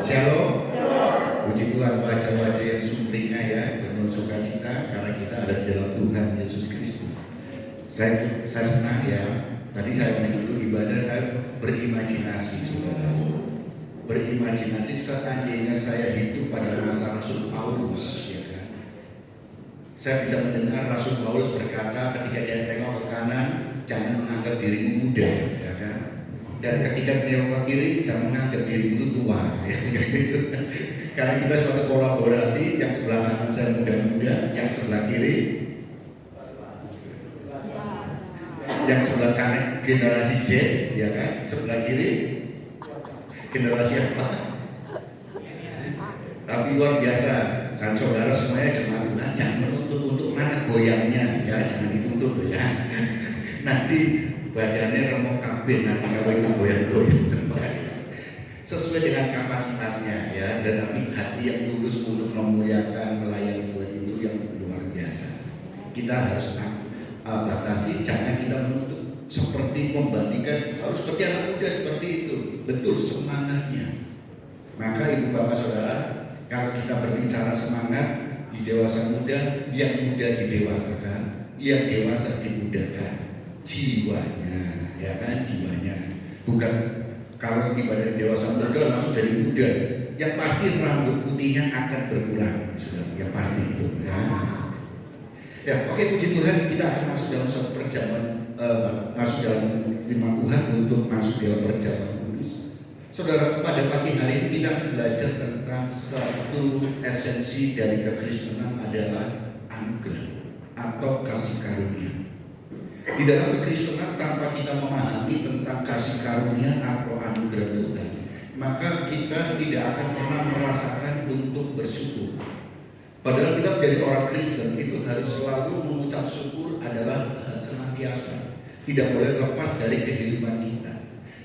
Shalom. Puji Tuhan, wajah-wajah yang sumringah ya, penuh sukacita karena kita ada di dalam Tuhan Yesus Kristus. Saya senang ya, tadi saya mengikuti ibadah, saya berimajinasi saudara. Berimajinasi seandainya saya hidup pada masa Rasul Paulus, ya kan. Saya bisa mendengar Rasul Paulus berkata ketika dia tengok ke kanan, jangan menganggap dirimu muda, ya kan. Dan ketika menengok ke kiri, jangan menganggap dirimu itu tua, ya gitu. Karena kita suatu kolaborasi, yang sebelah kanan saya muda-muda, yang sebelah kiri, yang sebelah kanan generasi Z, ya kan, sebelah kiri generasi apa? Tapi luar biasa, kan saudara semuanya jemaat Tuhan, jangan menuntut untuk mana goyangnya, ya jangan dituntut ya. Nanti badannya remuk kabin, nanti kalau itu goyang-goyang sesuai dengan kapasitasnya ya, dan tapi hati yang tulus untuk memuliakan melayani Tuhan itu yang luar biasa. Kita harus batasi, jangan kita menuntut seperti membandingkan harus seperti anak muda seperti itu. Betul semangatnya. Maka ibu bapak saudara, kalau kita berbicara semangat di dewasa muda, yang muda didewasakan, yang dewasa dimudahkan jiwanya, ya kan, jiwanya. Bukan kalau ibadah dewasa muda langsung jadi muda. Yang pasti rambut putihnya akan berkurang, sudah. Yang pasti itu. Ya, oke, puji Tuhan, kita akan masuk dalam satu perjamuan, masuk dalam firman Tuhan untuk masuk dalam perjamuan kudus. Saudara, pada pagi hari ini kita akan belajar tentang satu esensi dari kekristenan adalah anugerah atau kasih karunia. Di dalam kekristenan tanpa kita memahami tentang kasih karunia atau anugerah Tuhan, maka kita tidak akan pernah merasakan untuk bersyukur. Padahal kita menjadi orang Kristen itu harus selalu mengucap syukur adalah senantiasa. Tidak boleh lepas dari kehidupan kita.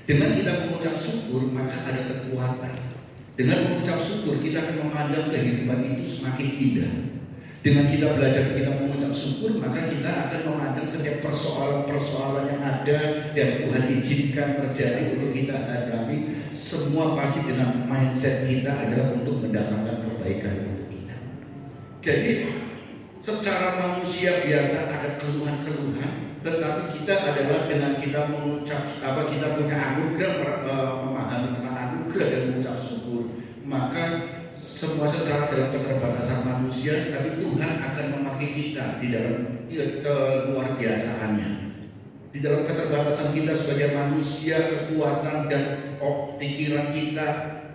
Dengan kita mengucap syukur maka ada kekuatan. Dengan mengucap syukur kita akan memandang kehidupan itu semakin indah. Dengan kita belajar, kita mengucap syukur, maka kita akan memandang setiap persoalan-persoalan yang ada dan Tuhan izinkan terjadi untuk kita hadapi. Semua pasti dengan mindset kita adalah untuk mendatangkan kebaikan untuk kita. Jadi secara manusia biasa ada keluhan-keluhan, tetapi kita adalah dengan kita mengucap kita punya anugerah, memahami tentang anugerah dan mengucap syukur, maka semua secara dalam keterbatasan manusia, tapi Tuhan akan memakai kita di dalam keluar biasaannya. Di dalam keterbatasan kita sebagai manusia, kekuatan dan pikiran kita,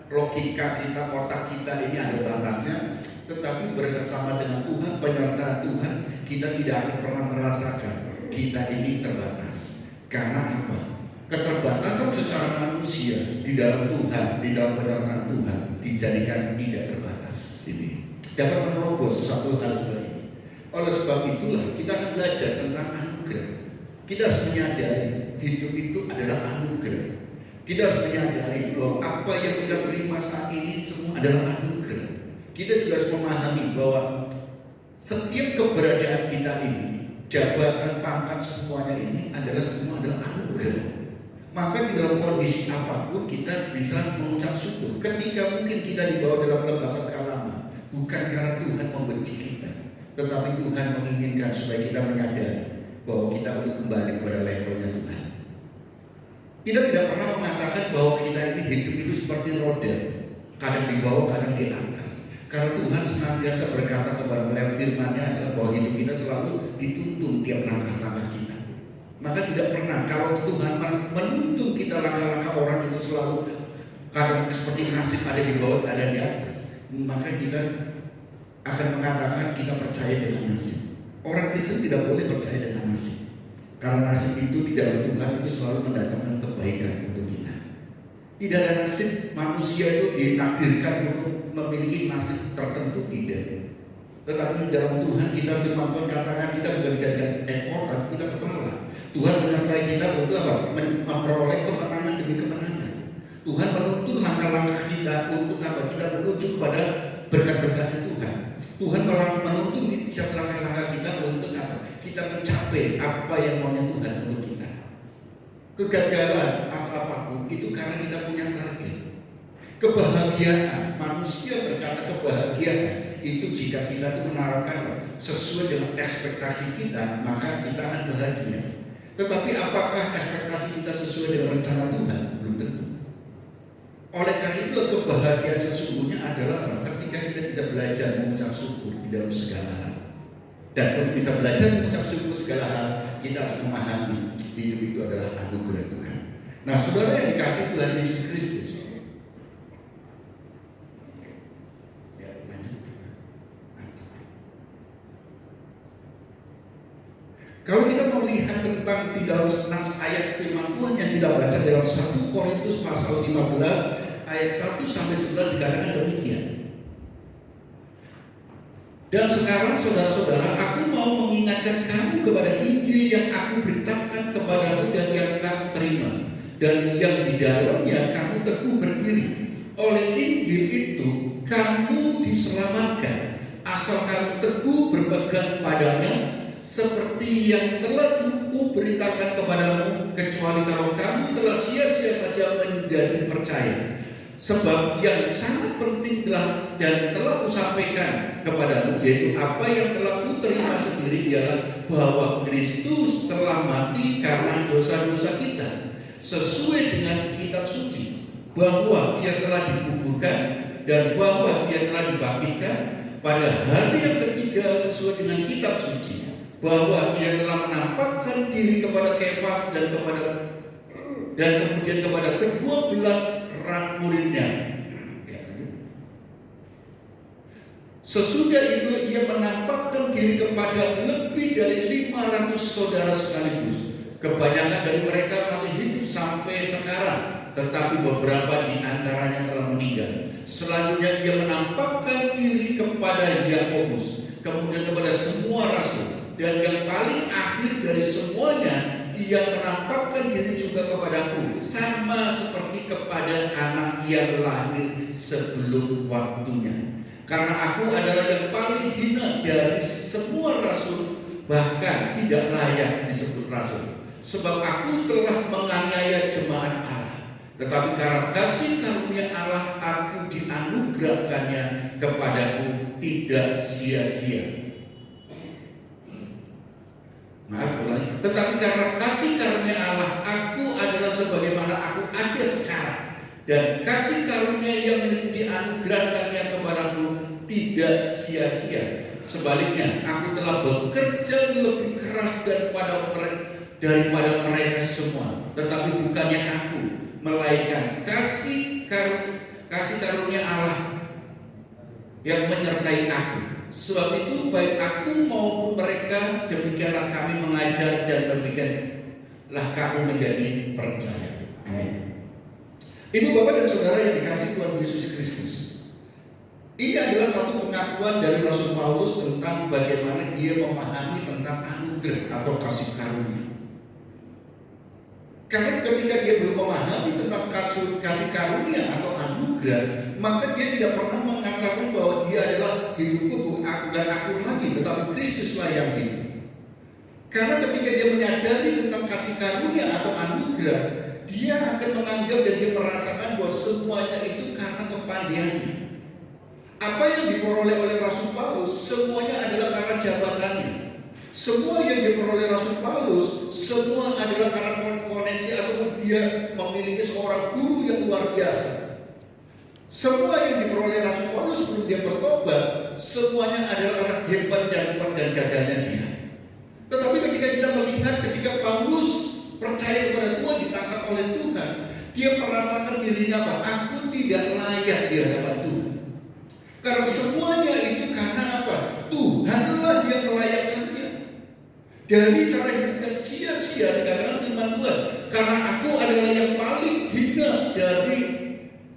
logika kita, otak kita ini ada batasnya. Tetapi bersama dengan Tuhan, penyertaan Tuhan, kita tidak akan pernah merasakan kita ini terbatas. Karena apa? Keterbatasan secara manusia di dalam Tuhan, di dalam penyertaan Tuhan dijadikan tidak terbatas. Ini dapat menerobos satu hal ini. Oleh sebab itulah kita akan belajar tentang anugerah. Kita harus menyadari hidup itu adalah anugerah. Kita harus menyadari bahwa apa yang kita terima saat ini semua adalah anugerah. Kita juga harus memahami bahwa setiap keberadaan kita ini, jabatan, pangkat, semuanya ini semua adalah anugerah. Maka di dalam kondisi apapun kita bisa mengucap syukur. Ketika mungkin kita dibawa dalam lembah kekalaman, bukan karena Tuhan membenci kita, tetapi Tuhan menginginkan supaya kita menyadari bahwa kita perlu kembali kepada levelnya Tuhan. Kita tidak pernah mengatakan bahwa kita ini hidup itu seperti roda, kadang di bawah, kadang di atas. Karena Tuhan senantiasa berkata kepada melalui firman-Nya adalah bahwa hidup kita selalu dituntun tiap langkah-langkah kita. Maka tidak pernah kalau Tuhan menuntun kita langkah-langkah orang itu selalu kadang seperti nasib ada di bawah, ada di atas. Maka kita akan mengatakan kita percaya dengan nasib. Orang Kristen tidak boleh percaya dengan nasib. Karena nasib itu di dalam Tuhan itu selalu mendatangkan kebaikan untuk kita. Tidak ada nasib manusia itu ditakdirkan untuk memiliki nasib tertentu, tidak. Tetapi di dalam Tuhan kita firman Tuhan katakan kita bukan dijadikan ekor, tapi kita kepala. Tuhan menyertai kita untuk apa? Memperoleh kemenangan demi kemenangan. Tuhan menuntun langkah-langkah kita untuk apa? Kita menuju kepada berkat-berkatnya Tuhan. Tuhan menuntun setiap langkah-langkah kita untuk apa? Kita mencapai apa yang maunya Tuhan untuk kita. Kegagalan atau apapun itu karena kita punya target. Kebahagiaan, manusia berkata kebahagiaan itu jika kita itu menaruhkan sesuai dengan ekspektasi kita, maka kita akan bahagia. Tetapi apakah ekspektasi kita sesuai dengan rencana Tuhan? Belum tentu. Oleh karena itu kebahagiaan sesungguhnya adalah ketika kita bisa belajar mengucap syukur di dalam segala hal. Dan untuk bisa belajar mengucap syukur segala hal, kita harus memahami hidup itu adalah anugerah Tuhan. Nah, saudara yang dikasih Tuhan Yesus Kristus, ya, lanjut. Kalau kita mau melihat tentang di dalam 6 ayat firman Tuhan yang kita baca dalam 1 Korintus pasal 15 ayat 1 sampai 11 dikatakan demikian. Dan sekarang saudara-saudara, aku mau mengingatkan kamu kepada Injil yang aku beritakan kepadamu dan yang kamu terima, dan yang di dalamnya kamu teguh berdiri. Oleh Injil itu kamu diselamatkan, asal kamu teguh berpegang padanya, seperti yang telah ku beritakan kepadamu, kecuali kalau kamu telah sia-sia saja menjadi percaya. Sebab yang sangat penting dan telah kusampaikan kepadamu, yaitu apa yang telah kuterima sendiri, ialah bahwa Kristus telah mati karena dosa-dosa kita, sesuai dengan kitab suci, bahwa Ia telah dikuburkan dan bahwa Ia telah dibangkitkan pada hari yang ketiga sesuai dengan kitab suci, bahwa Ia telah menampakkan diri kepada Kefas dan kemudian kepada ke-12 muridnya. Sesudah itu Ia menampakkan diri kepada lebih dari 500 saudara sekaligus. Kebanyakan dari mereka masih hidup sampai sekarang, tetapi beberapa di antaranya telah meninggal. Selanjutnya Ia menampakkan diri kepada Yakobus, kemudian kepada semua rasul, dan yang paling akhir dari semuanya, Ia menampakkan diri juga kepadaku, sama seperti kepada anak yang lahir sebelum waktunya. Karena aku adalah yang paling hina dari semua rasul, bahkan tidak layak disebut rasul. Sebab aku telah menganiaya jemaat Allah. Tetapi karena kasih karunia Allah, aku dianugerahkannya kepadaku tidak sia-sia. Maaf ulangi. Tetapi karena kasih karunia Allah, aku adalah sebagaimana aku ada sekarang. Dan kasih karunia yang dianugerahkannya kepadaku tidak sia-sia. Sebaliknya, aku telah bekerja lebih keras daripada mereka semua. Tetapi bukannya aku, melainkan kasih karunia Allah yang menyertai aku. Sebab itu baik aku maupun mereka, demikianlah kami mengajar dan demikianlah kamu menjadi percaya. Amin. Ibu, bapak, dan saudara yang dikasihi Tuhan Yesus Kristus, ini adalah satu pengakuan dari Rasul Paulus tentang bagaimana dia memahami tentang anugerah atau kasih karunia. Karena ketika dia belum memahami tentang kasih karunia atau anugerah, maka dia tidak pernah mengatakan bahwa dia adalah hidupku bukan aku dan aku lagi, tetapi Kristuslah yang hidup. Karena ketika dia menyadari tentang kasih karunia atau anugerah, dia akan menganggap dan dia merasakan bahwa semuanya itu karena kepandaiannya. Apa yang diperoleh oleh Rasul Paulus semuanya adalah karena jabatannya. Semua yang diperoleh Rasul Paulus semua adalah karena koneksi atau dia memiliki seorang guru yang luar biasa. Semua yang diperoleh Rasul Paulus sebelum dia bertobat semuanya adalah karena hebat dan kuat dan gagahnya dia. Tetapi ketika kita melihat ketika Paulus percaya kepada Tuhan, ditangkap oleh Tuhan, dia merasakan dirinya apa? Aku tidak layak di hadapan Tuhan. Karena semuanya itu karena apa? Tuhanlah yang melayakkannya. Dari cara hidup yang sia-sia dikatakan firman Tuhan, karena aku adalah yang paling hina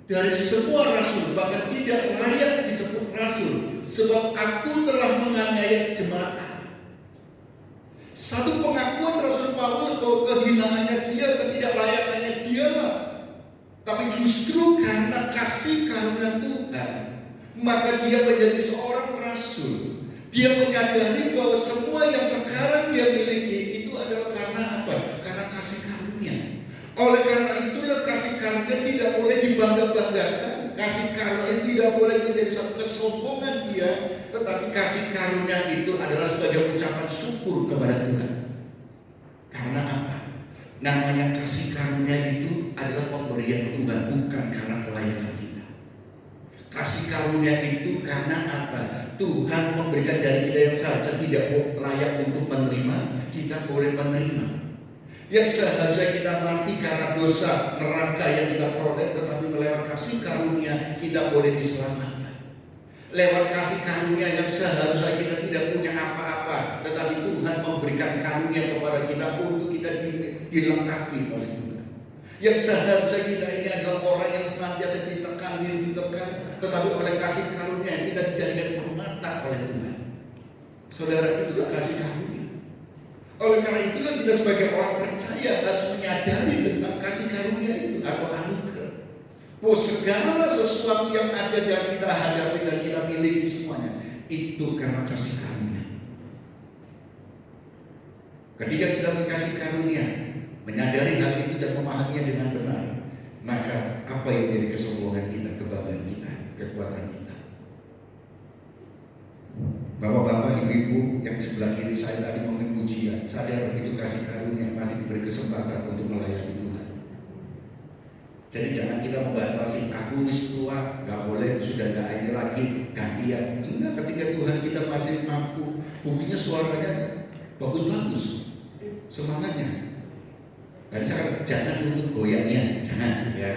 dari semua rasul, bahkan tidak layak disebut rasul, sebab aku telah menganiaya jemaat Allah. Satu pengakuan Rasul Paulus bahwa kehinaannya dia, ketidaklayakannya dia lah. Tapi justru karena kasih karunia Tuhan, maka dia menjadi seorang rasul. Dia menyadari bahwa semua yang sekarang dia miliki itu adalah karena apa? Karena kasih karunia. Oleh karena itulah kasih karunia tidak boleh dibangga-banggakan. Kasih karunia tidak boleh menjadi satu kesombongan dia, tetapi kasih karunia itu adalah sebagai ucapan syukur kepada Tuhan. Karena apa? Namanya kasih karunia itu adalah pemberian Tuhan, bukan karena kelayakan kita. Kasih karunia itu karena apa? Tuhan memberikan dari kita yang seharusnya tidak layak untuk menerima, kita boleh menerima. Yang seharusnya kita mati karena dosa neraka yang kita peroleh, tetapi melewat kasih karunia kita boleh diselamatkan. Lewat kasih karunia yang seharusnya kita tidak punya apa-apa, tetapi Tuhan memberikan karunia kepada kita untuk kita dilengkapi oleh Tuhan. Yang seharusnya kita ini adalah orang yang senantiasa ditekan, tetapi oleh kasih karunia kita dijadikan permata oleh Tuhan. Saudara, itulah kasih karunia. Oleh karena itulah kita sebagai orang percaya harus menyadari tentang kasih karunia itu atau anugerah. Bahwa segala sesuatu yang ada dan kita hadapi dan kita miliki semuanya itu karena kasih karunia. Ketika kita dikasih karunia, menyadari hal itu dan memahaminya dengan benar, maka apa yang menjadi kesombongan kita, kebanggaan kita, kekuatan kita. Bapak-bapak, ibu-ibu yang sebelah kiri saya tadi ngomongin pujian, sadar itu kasih karunia, masih diberi kesempatan untuk melayani Tuhan. Jadi jangan kita membatasi, aku wis tua, gak boleh, sudah gak ini lagi, gantian. Enggak, ketika Tuhan kita masih mampu, buktinya suaranya bagus-bagus, semangatnya. Tadi saya katakan, jangan untuk goyangnya, jangan ya,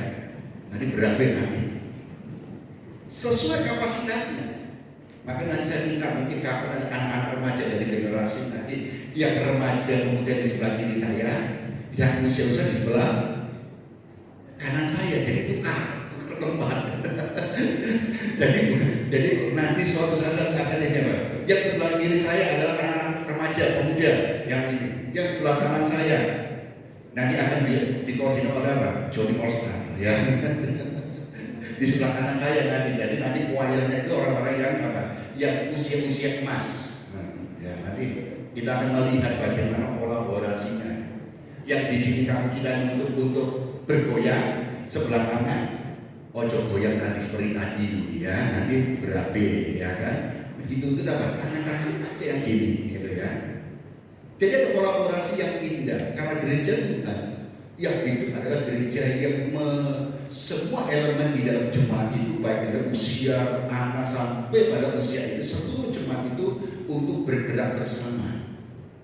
nanti berabe nanti. Sesuai kapasitasnya. Maka nanti saya minta mungkin kapan anak-anak remaja dari generasi nanti yang remaja kemudian di sebelah kiri saya, yang usia-usia di sebelah kanan saya, jadi tukar tempat. jadi nanti suatu saat saya akan ini Pak. Yang sebelah kiri saya adalah anak-anak remaja pemuda yang ini. Yang sebelah kanan saya nanti akan dikoordinir oleh apa? Johnny All-Star ya. Di sebelah kanan saya nanti, jadi nanti choirnya itu orang-orang yang apa? Yang usia-usia emas. Ya nanti kita akan melihat bagaimana kolaborasinya. Yang di sini kita nuntut untuk bergoyang, sebelah kanan ojo goyang tadi seperti tadi ya, nanti berabe ya kan. Itu dapat tangan-tangan aja yang gini gitu ya. Jadi ada kolaborasi yang indah karena gereja Tuhan yang itu adalah gereja yang semua elemen di dalam jemaat itu, baik dari usia anak sampai pada usia itu, seluruh jemaat itu untuk bergerak bersama,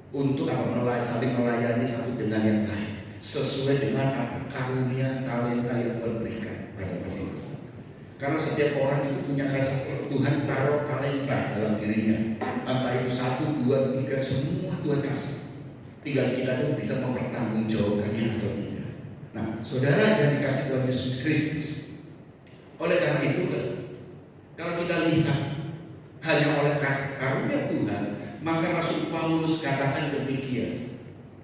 untuk apa? Saling melayani satu dengan yang lain sesuai dengan apa? Karunia talenta yang Tuhan berikan pada masing-masing. Karena setiap orang itu punya kasih, Tuhan taruh talenta dalam dirinya, entah itu 1, 2, 3, semua Tuhan kasih. Tinggal kita tuh bisa mempertanggungjawabkannya atau tidak. Nah, saudara yang dikasih Tuhan Yesus Kristus, oleh karena itu, kalau kita lihat hanya oleh kasih karunia Tuhan, maka Rasul Paulus katakan demikian.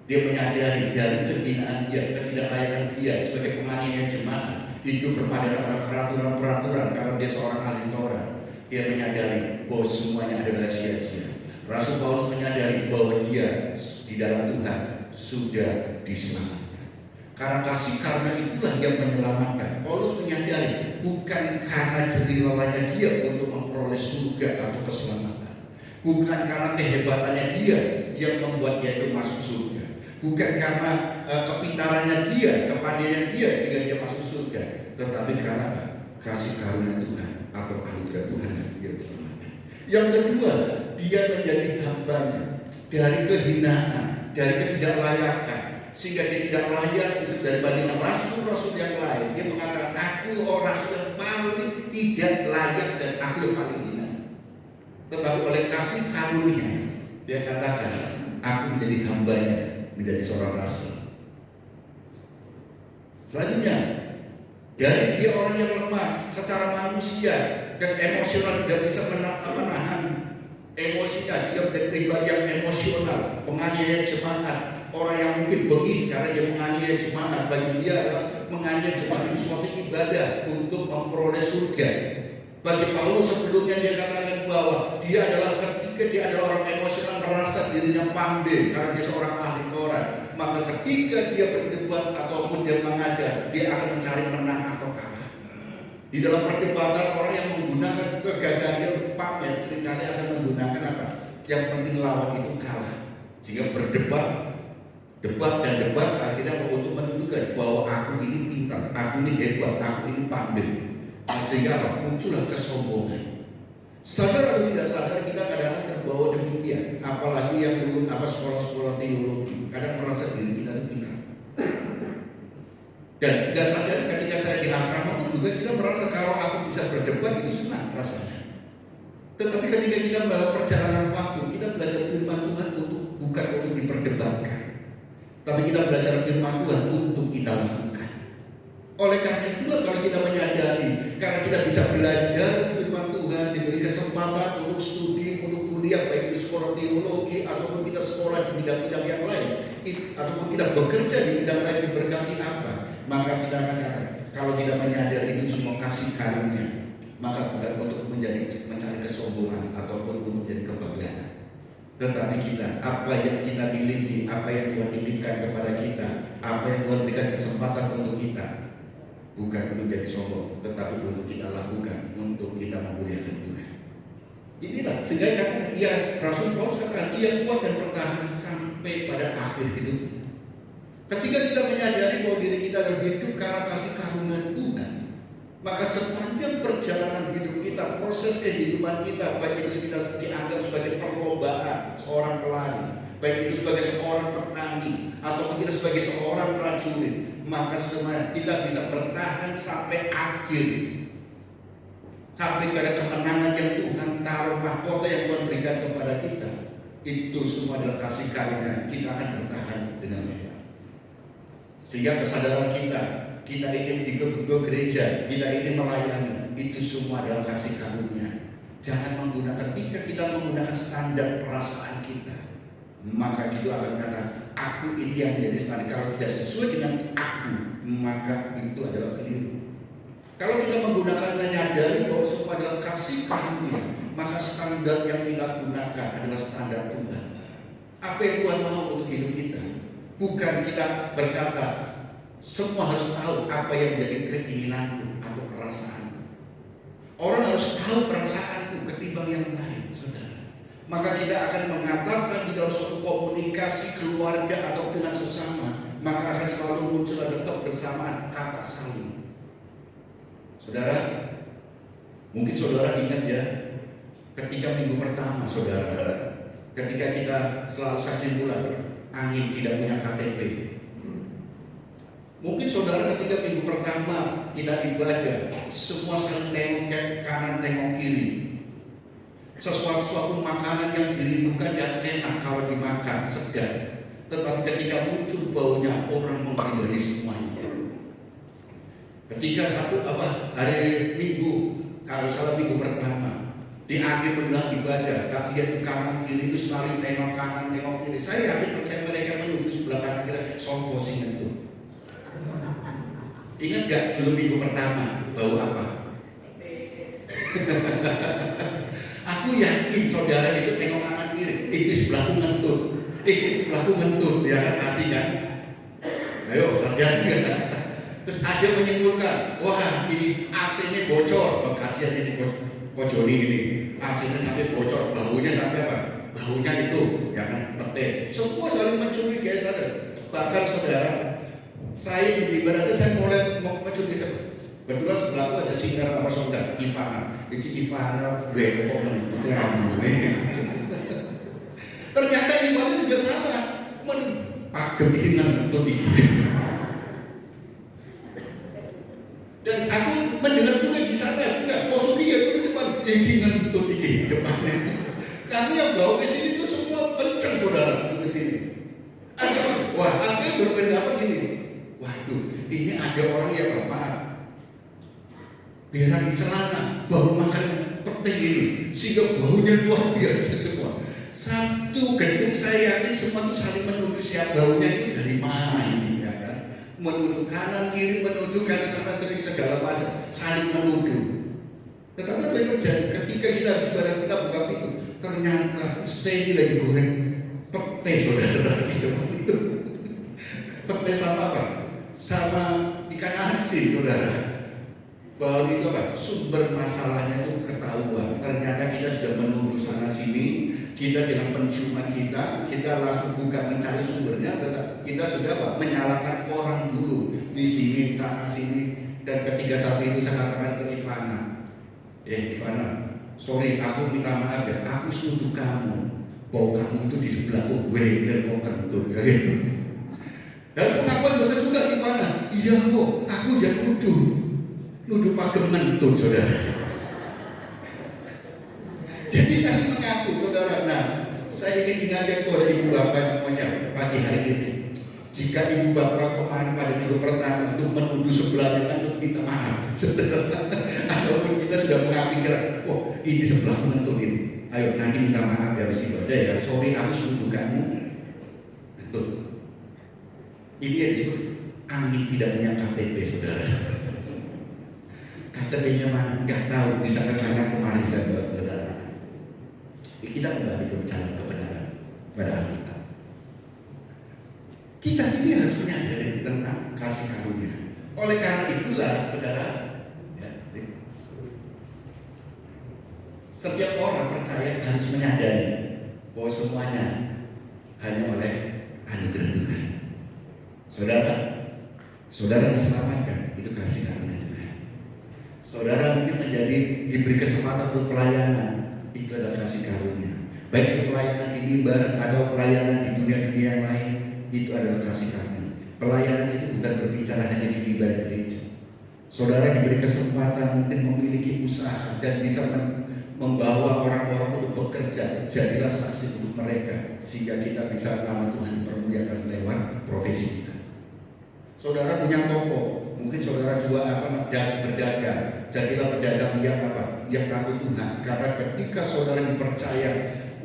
Dia menyadari dari kehinaan dia, ketidaklayakan dia sebagai penganiaya jemaat, hidup berpada peraturan-peraturan karena dia seorang ahli Taurat. Dia menyadari bahwa semuanya adalah sia-sia. Rasul Paulus menyadari bahwa dia di dalam Tuhan sudah diselamatkan. Karena kasih karunia itulah yang menyelamatkan. Paulus menyadari bukan karena jerih lelahnya dia untuk memperoleh surga atau keselamatan, bukan karena kehebatannya dia yang membuat dia itu masuk surga, bukan karena kepintarannya dia, kepandaian dia sehingga dia masuk surga, tetapi karena kasih karunia Tuhan atau anugerah Tuhan yang dia diselamatkan. Yang kedua, dia menjadi hambanya dari kehinaan, dari ketidaklayakan, sehingga dia tidak layak dari bandingan rasul-rasul yang lain. Dia mengatakan, aku rasul yang paling tidak layak dan aku yang paling hina. Tetapi oleh kasih karunia, dia katakan, aku menjadi hambanya, menjadi seorang rasul. Selanjutnya, dari dia orang yang lemah secara manusia dan emosional, tidak bisa menahan emosinya, sehingga menjadi pribadi yang emosional, penganiaya jemaat, orang yang mungkin bengis karena dia menganiaya jemaat. Bagi dia adalah menganiaya jemaat itu suatu ibadah untuk memperoleh surga. Bagi Paulus sebelumnya dia katakan bahwa dia adalah ketika dia adalah orang emosional, merasa dirinya pandai karena dia seorang ahli Taurat, maka ketika dia berdebat ataupun dia mengajar, dia akan mencari menang atau kalah. Di dalam perdebatan orang yang menggunakan kegagalannya untuk pamer seringkali akan menggunakan apa? Yang penting lawan itu kalah. Sehingga debat dan debat akhirnya untuk menunjukkan bahwa aku ini pintar, aku ini hebat, aku ini pandai. Sehingga apa? Muncullah kesombongan. Sadar atau tidak sadar kita kadang-kadang terbawa demikian. Apalagi yang dulu sekolah-sekolah teologi, kadang merasa diri kita itu pintar. Dan sudah sadar ketika saya di asrama pun juga kita merasa kalau aku bisa berdebat itu senang rasanya. Tetapi ketika kita dalam perjalanan waktu, kita belajar firman Tuhan bukan untuk diperdebatkan, tapi kita belajar firman Tuhan untuk kita lakukan. Oleh karena itulah kalau kita menyadari, karena kita bisa belajar firman Tuhan, diberi kesempatan untuk studi, untuk kuliah, baik itu sekolah teologi ataupun kita sekolah di bidang-bidang yang lain, ataupun kita bekerja di bidang lain diberkati apa, maka kita akan katakan, kalau kita menyadari itu semua kasih karunia, maka bukan untuk mencari kesombongan ataupun untuk menjadi kebanggaan. Tetapi kita, apa yang kita miliki, apa yang Tuhan titipkan kepada kita, apa yang Tuhan berikan kesempatan untuk kita, bukan untuk jadi sombong, tetapi untuk kita lakukan, untuk kita memuliakan Tuhan. Inilah sehingga Rasul Paulus katakan ia kuat dan bertahan sampai pada akhir hidupnya. Ketika kita menyadari bahwa diri kita adalah hidup karena kasih karunia Tuhan, maka sepanjang perjalanan hidup kita, proses kehidupan kita, baik itu kita dianggap sebagai perlombaan seorang pelari, baik itu sebagai seorang petani, ataupun kita sebagai seorang prajurit, maka semua kita bisa bertahan sampai akhir, sampai pada kemenangan yang Tuhan taruh, mahkota yang Tuhan berikan kepada kita. Itu semua adalah kasih karunia. Kita akan bertahan dengan Tuhan. Sehingga kesadaran kita ini di gereja, kita ini melayani, itu semua adalah kasih karunia. Jangan menggunakan, ketika kita menggunakan standar perasaan kita, maka itu akan kata aku ini yang menjadi standar. Kalau tidak sesuai dengan aku, maka itu adalah keliru. Kalau kita menggunakan menyadari bahwa semua adalah kasih karunia, maka standar yang kita gunakan adalah standar Tuhan. Apa yang Tuhan mau untuk hidup kita? Bukan kita berkata semua harus tahu apa yang menjadi keinginanku atau perasaanku. Orang harus tahu perasaanku ketimbang yang lain, saudara. Maka kita akan mengatakan di dalam suatu komunikasi keluarga atau dengan sesama, maka akan selalu muncul ada kebersamaan, kata saling. Saudara, mungkin saudara ingat ya, ketika minggu pertama saudara, ketika kita selalu saksi bulan, angin tidak punya KTP. Mungkin saudara ketika minggu pertama kita ibadah, semua saling tengok kanan tengok kiri. Sesuatu makanan yang dirindukan dan enak kalau dimakan, sedap. Tetapi ketika muncul baunya, orang menghindari semuanya. Ketika hari Minggu, kalau salah minggu pertama, di akhir menjelang ibadah, tak lihat ke kanan kiri itu saling tengok kanan tengok kiri. Saya yakin percaya mereka menuju sebelah kanan kiri, sopo sing itu. Ingat gak belum minggu pertama bau apa? Aku yakin saudara itu tengok kanan kiri, itu sebelahku ngentut, sebelahku ngentut, ya kan pasti kan? Ayo sadar. Terus ada menyimpulkan, wah ini AC-nya bocor, kasihan ini pojoni ini, AC-nya sampai bocor, baunya sampai apa? Baunya itu, ya kan pete. Semua saling mencurigai saudara. Bahkan saudara, saya di mimbar aja saya mulai mencurigai. Kebetulan sebelahku ada singer sama saudara Ivana. Itu Ivana gue kok mentutnya ternyata Ivana juga sama. Pagem iki ngentut iki. Dan aku mendengar juga di sana juga. Posuki ya itu di depan iki ngentut iki depannya. Karena yang bawa ke sini itu semua kencang saudara ke sini. Ada wah, ada berpendapat gini. Waduh, ini ada orang yang maaf. Biar di celana bau makan pete ini sehingga baunya luar biasa semua. Satu gedung saya yakin semua itu saling menuduh siapa baunya itu dari mana ini ya kan? Menuduh kanan kiri, menuduh kanan sana sering segala macam, saling menuduh. Tetapi apa yang terjadi ketika kita ibadah kita buka pintu, ternyata stay lagi goreng pete saudara di depan itu. Pete sama apa? Sama ikan asin saudara. Bau itu apa? sumber masalahnya itu ketahuan. Ternyata kita sudah menuduh sana sini, kita dengan penciuman kita langsung bukan mencari sumbernya, tetapi kita sudah menyalahkan orang dulu di sini sana sini. Dan ketika saat itu saya katakan ke Ivana, Ivana, sorry, aku minta maaf ya, aku setuju kamu bahwa kamu itu di sebelahku, kok kentut ya gitu. Dan pengakuan dosa juga Ivana, iya kok, aku yang nuduh pakai ngentut saudara. Jadi saya mengaku saudara. Nah, saya ingin ingatkan kepada ibu bapak semuanya pagi hari ini. Jika ibu bapak kemarin pada minggu pertama untuk menuduh sebelahnya kan untuk minta maaf, saudara. Ataupun kita sudah mengambil, oh ini sebelah ngentut ini. Ayo nanti minta maaf ya habis ibadah ya. Sorry aku setuju kamu ngentut. Ini yang disebut angin tidak punya KTP saudara. KTP-nya mana? Nggak tahu. Bisa karena kemarin saya saudara. Kita kembali ke jalan kebenaran pada Alkitab. Kita ini harus menyadari tentang kasih karunia. Oleh karena itulah, saudara, ya, setiap orang percaya harus menyadari bahwa semuanya hanya oleh anugerah Tuhan. Saudara diselamatkan, itu kasih karunia Tuhan. Saudara mungkin diberi kesempatan untuk pelayanan, itu adalah kasih karunia. Baik itu pelayanan di mimbar atau pelayanan di dunia-dunia yang lain, itu adalah kasih karunia. Pelayanan itu bukan berbicara hanya di mimbar gereja. Saudara diberi kesempatan mungkin memiliki usaha dan bisa membawa orang-orang untuk bekerja. Jadilah saksi untuk mereka sehingga kita bisa nama Tuhan dipermuliakan lewat profesi kita. Saudara punya toko, mungkin saudara juga berdagang. Jadilah pedagang yang takut Tuhan. Karena ketika saudara dipercaya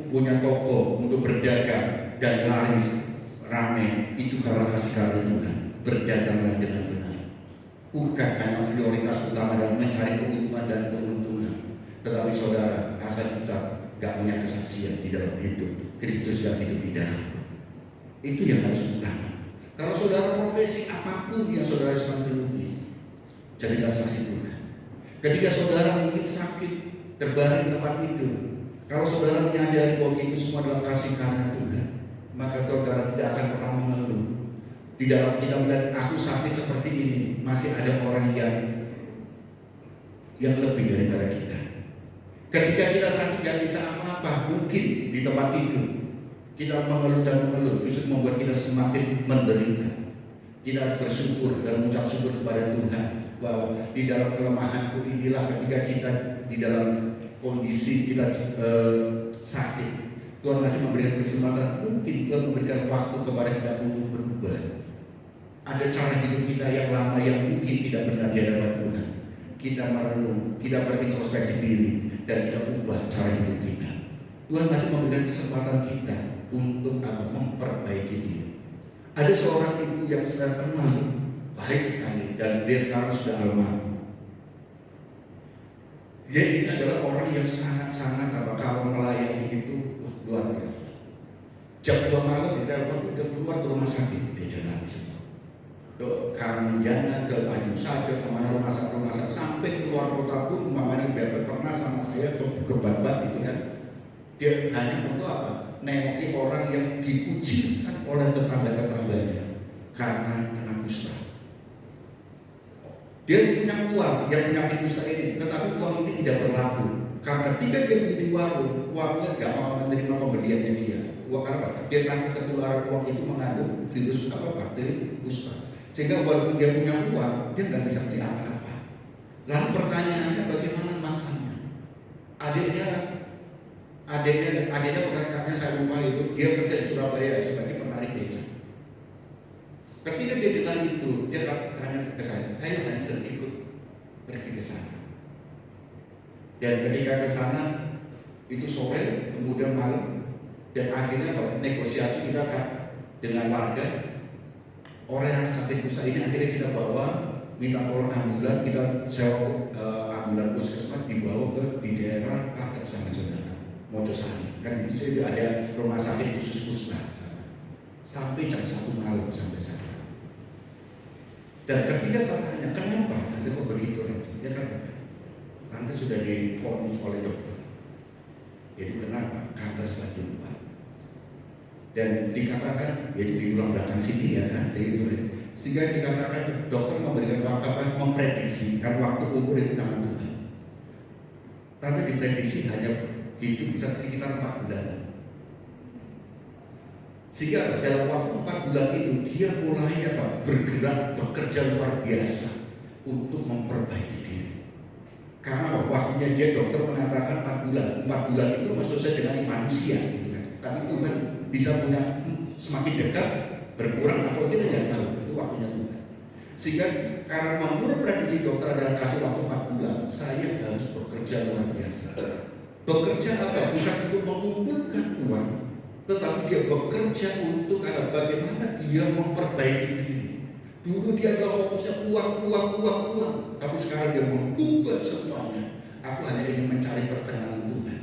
punya toko untuk berdagang dan laris ramai, itu karena kasih karunia Tuhan. Berdaganglah dengan benar, bukan hanya prioritas utama dalam mencari keuntungan dan keuntungan, tetapi saudara akan tetap gak punya kesaksian di dalam hidup Kristus yang hidup di dalamku. Itu yang harus utama. Kalau saudara profesi apapun yang saudara sedang geluti, jadilah saksi Tuhan. Ketika saudara mungkin sakit, terbaring tempat tidur, kalau saudara menyadari bahwa itu semua adalah kasih karunia Tuhan, maka saudara tidak akan pernah mengeluh. Di dalam kita melihat aku sakit seperti ini, masih ada orang yang lebih daripada kita. Ketika kita sakit gak bisa apa-apa, mungkin di tempat tidur kita mengeluh dan mengeluh, justru membuat kita semakin menderita. Kita harus bersyukur dan mengucap syukur kepada Tuhan bahwa di dalam kelemahanku inilah ketika kita di dalam kondisi kita sakit, Tuhan masih memberikan kesempatan. Mungkin Tuhan memberikan waktu kepada kita untuk berubah. Ada cara hidup kita yang lama yang mungkin tidak benar di hadapan Tuhan. Kita merenung, kita berintrospeksi diri, dan kita ubah cara hidup kita. Tuhan masih memberikan kesempatan kita untuk memperbaiki diri. Ada seorang ibu yang saya kenal baik sekali dan dia sekarang sudah almarhum. Dia ini adalah orang yang sangat-sangat kalau melayani itu luar biasa. Jam 2 malam ditelepon udah keluar ke rumah sakit, dia jalani semua. Ke Karangmenjangan, ke Ajusada, kemana rumah sakit, sampai keluar kota pun, mamanya pernah sama saya ke Babat itu kan. Dia hanya untuk nengoki orang yang dikucilkan oleh tetangga-tetangganya karena kena kusta. Dia punya uang yang penyakit kusta ini, tetapi uang ini tidak berlaku. Karena ketika dia beli di warung, warungnya gak mau menerima pembeliannya dia. Karena dia takut ketularan uang itu mengandung virus bakteri kusta. Sehingga walaupun dia punya uang, dia nggak bisa beli apa-apa. Lalu pertanyaannya bagaimana makannya? Adiknya kakaknya saya lupa itu, dia kerja di Surabaya sebagai penarik becak. Ketika dia dengar itu, dia tanya ke saya, ayo Hansen ikut pergi ke sana. Dan ketika ke sana, itu sore, kemudian malam, dan akhirnya negosiasi kita dengan warga. Orang yang sakit kusta ini akhirnya kita bawa, minta tolong ambulan, kita sewa ambulan puskesmas dibawa di daerah Aceh sana saudara, Mojosari. Kan itu saya ada rumah sakit khusus kusta sana. Sampai jam 1 malam sampai sana. Dan ketika saya tanya, kenapa Anda kok begitu? Dia kata, tante sudah divonis oleh dokter. Jadi kenapa? Kanker stadium 4. Dan dikatakan, jadi di tulang belakang sini ya kan, sehingga dikatakan dokter memberikan waktu, memprediksikan waktu umur itu tangan Tuhan. Tante diprediksi hanya hidup bisa sekitar 4 bulanan. Sehingga dalam waktu 4 bulan itu dia mulai bergerak, bekerja luar biasa untuk memperbaiki diri. Karena waktunya dia dokter mengatakan 4 bulan. 4 bulan itu maksudnya dengan manusia gitu kan. Tapi Tuhan bisa punya semakin dekat, berkurang atau kita tidak tahu. Itu waktunya Tuhan. Sehingga karena menurut prediksi dokter adalah kasih waktu 4 bulan, saya harus bekerja luar biasa. Bekerja apa? Bukan untuk mengumpulkan uang, tetapi dia bekerja untuk bagaimana dia memperbaiki diri. Dulu dia adalah fokusnya uang. Tapi sekarang dia mengubah semuanya. Aku hanya ingin mencari perkenanan Tuhan.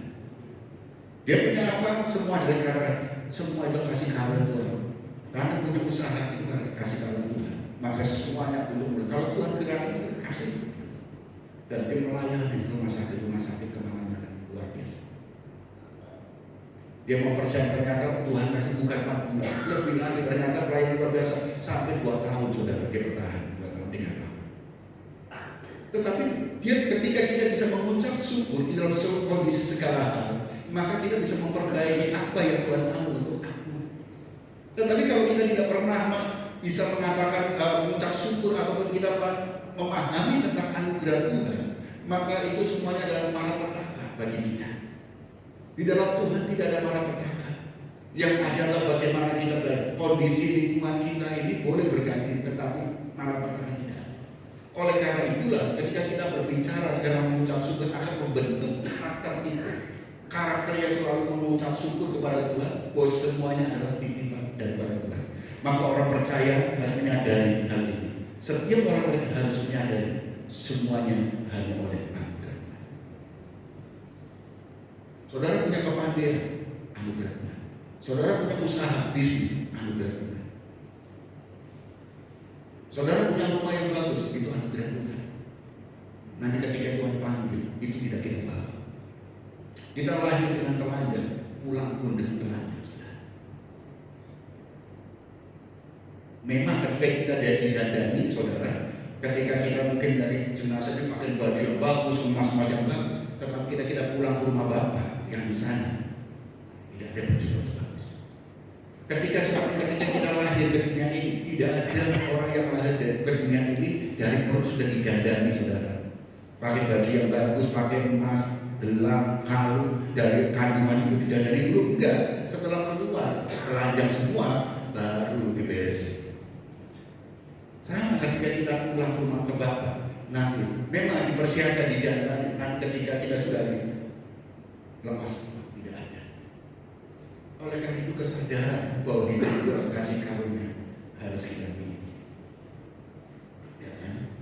Dia punya apa? Semua dari karena semua itu kasih karunia Tuhan. Karena punya usaha itu karena kasih karunia Tuhan. Maka semuanya untuk mulai. Kalau Tuhan gerak itu kasih. Dan dia melayani rumah sakit kemana-mana luar biasa. Dia mempersiapkan ternyata Tuhan kasih bukan 4 bulan, lebih lagi ternyata pelayan luar biasa sampai 2 tahun saudara dia bertahan 2 tahun 3 tahun. Tetapi dia ketika kita bisa mengucap syukur di dalam kondisi segala hal, maka kita bisa memperbaiki apa yang Tuhan mau untuk aku. Tetapi kalau kita tidak pernah bisa mengatakan mengucap syukur ataupun kita memahami tentang anugerah Tuhan, maka itu semuanya adalah malapetaka bagi kita. Di dalam Tuhan tidak ada malapetaka. Yang adalah bagaimana kita belajar. Kondisi lingkungan kita ini boleh berganti, tetapi malapetaka tidak ada. Oleh karena itulah ketika kita berbicara karena mengucap syukur akan membentuk karakter kita. Karakter yang selalu mengucap syukur kepada Tuhan, bahwa semuanya adalah titipan daripada Tuhan. Maka orang percaya harus menyadari hal ini. Setiap orang percaya harus menyadari semuanya hanya oleh anugerah Tuhan. Saudara punya kepandaian, anugerah Tuhan. Saudara punya usaha bisnis, anugerah Tuhan. Saudara punya rumah yang bagus, itu anugerah Tuhan. Nanti ketika Tuhan panggil, itu tidak kita bawa. Kita lahir dengan telanjang, pulang pun dengan telanjang. Memang ketika kita didandani, saudara, ketika kita mungkin dari jenazah itu pakai baju yang bagus, emas-emas yang bagus, tetapi kita pulang ke rumah Bapak yang di sana tidak ada baju-baju bagus. Ketika kita lahir ke dunia ini, tidak ada orang yang lahir ke dunia ini dari perut sudah didandani, saudara. Pakai baju yang bagus, pakai emas, gelang, kalung, dari kandungan itu didandani dulu, enggak. Setelah keluar, telanjang semua, baru diberesin. Sama ketika kita pulang ke rumah ke Bapak, nanti memang dipersiapkan didandani. Nanti ketika kita sudah lepas tidak ada. Oleh karena itu kesadaran bahwa hidup itu adalah kasih karunia harus kita miliki. Ya kan?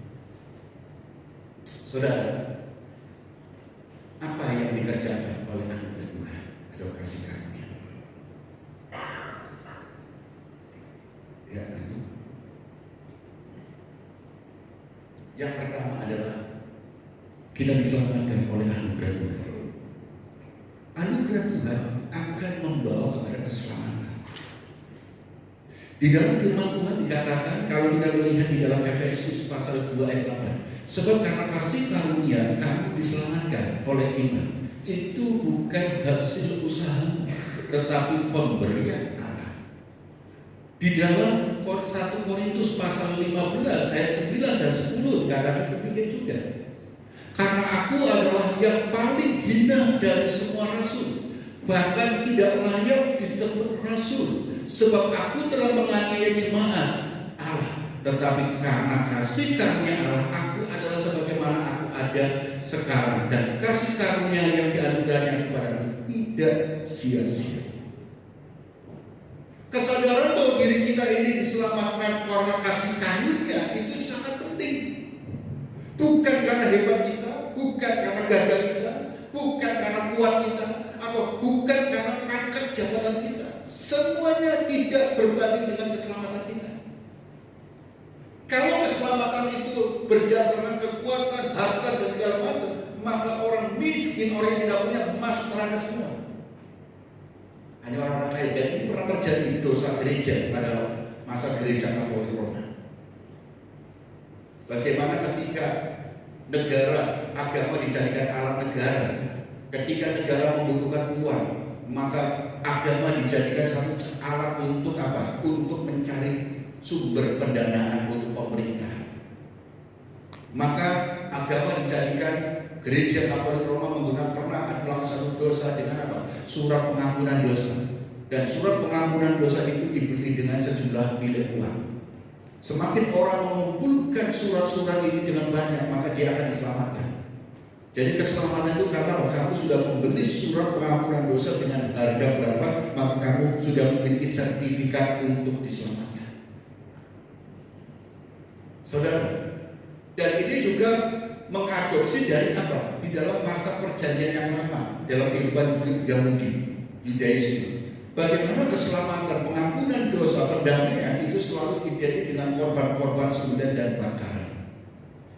Saudara, apa yang dikerjakan oleh anugerah Tuhan atau kasih karunia? Ya kan? Yang pertama adalah kita diselamatkan oleh anugerah Tuhan. Anugerah Tuhan akan membawa kepada keselamatan. Di dalam firman Tuhan dikatakan, kalau kita melihat di dalam Efesus pasal 2 ayat 8, sebab karena kasih karunia kamu diselamatkan oleh iman. Itu bukan hasil usahamu, tetapi pemberian Allah. Di dalam 1 Korintus pasal 15 ayat 9 dan 10 dikatakan demikian juga. Karena aku adalah yang paling hina dari semua rasul, bahkan tidak layak disebut rasul, sebab aku telah menganiaya jemaat Allah. Tetapi karena kasih karunia Allah, aku adalah sebagaimana aku ada sekarang, dan kasih karunia yang dianugerahkan kepadaku tidak sia-sia. Kesadaran bahwa diri kita ini diselamatkan karena kasih karunia itu sangat penting. Bukan karena hebat kita, bukan karena gagah kita, bukan karena kuat kita, atau bukan karena pangkat jabatan kita. Semuanya tidak berbanding dengan keselamatan kita. Kalau keselamatan itu berdasarkan kekuatan, harta dan segala macam, maka orang miskin, orang yang tidak punya masuk neraka semua. Hanya orang-orang kaya. Dan ini pernah terjadi dosa gereja pada masa gereja Katolik Roma. Bagaimana ketika negara, agama dijadikan alat negara. Ketika negara membutuhkan uang, maka agama dijadikan satu alat untuk apa? Untuk mencari sumber pendanaan untuk pemerintahan. Maka agama dijadikan, gereja Katolik Roma pernah melakukan satu dosa dengan apa? Surat pengampunan dosa. Dan surat pengampunan dosa itu dibeli dengan sejumlah milik uang. Semakin orang mengumpulkan surat-surat ini dengan banyak, maka dia akan diselamatkan. Jadi keselamatan itu karena kamu sudah membeli surat pengampunan dosa dengan harga berapa, maka kamu sudah memiliki sertifikat untuk diselamatkan. Saudara, dan ini juga mengadopsi dari apa? Di dalam masa perjanjian yang lama, dalam kehidupan Yahudi, Yudaisme. Bagaimana keselamatan, pengampunan dosa, perdamaian itu selalu identik dengan korban-korban sembelihan dan bakaran.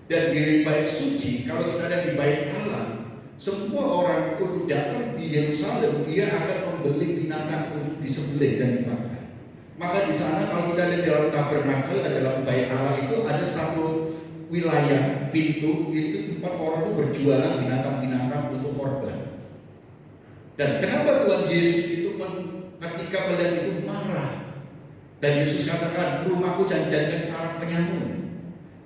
Dan di bait suci, kalau kita ada di bait Allah, semua orang untuk datang di Yerusalem, dia akan membeli binatang untuk disembelih dan dibakar. Maka di sana kalau kita lihat dalam tabernakel, dalam bait Allah itu ada satu wilayah pintu, itu tempat orang itu berjualan binatang-binatang untuk korban. Dan kenapa Tuhan Yesus itu ketika melihat itu marah, dan Yesus katakan, rumahku jangan jadikan sarang penyamun.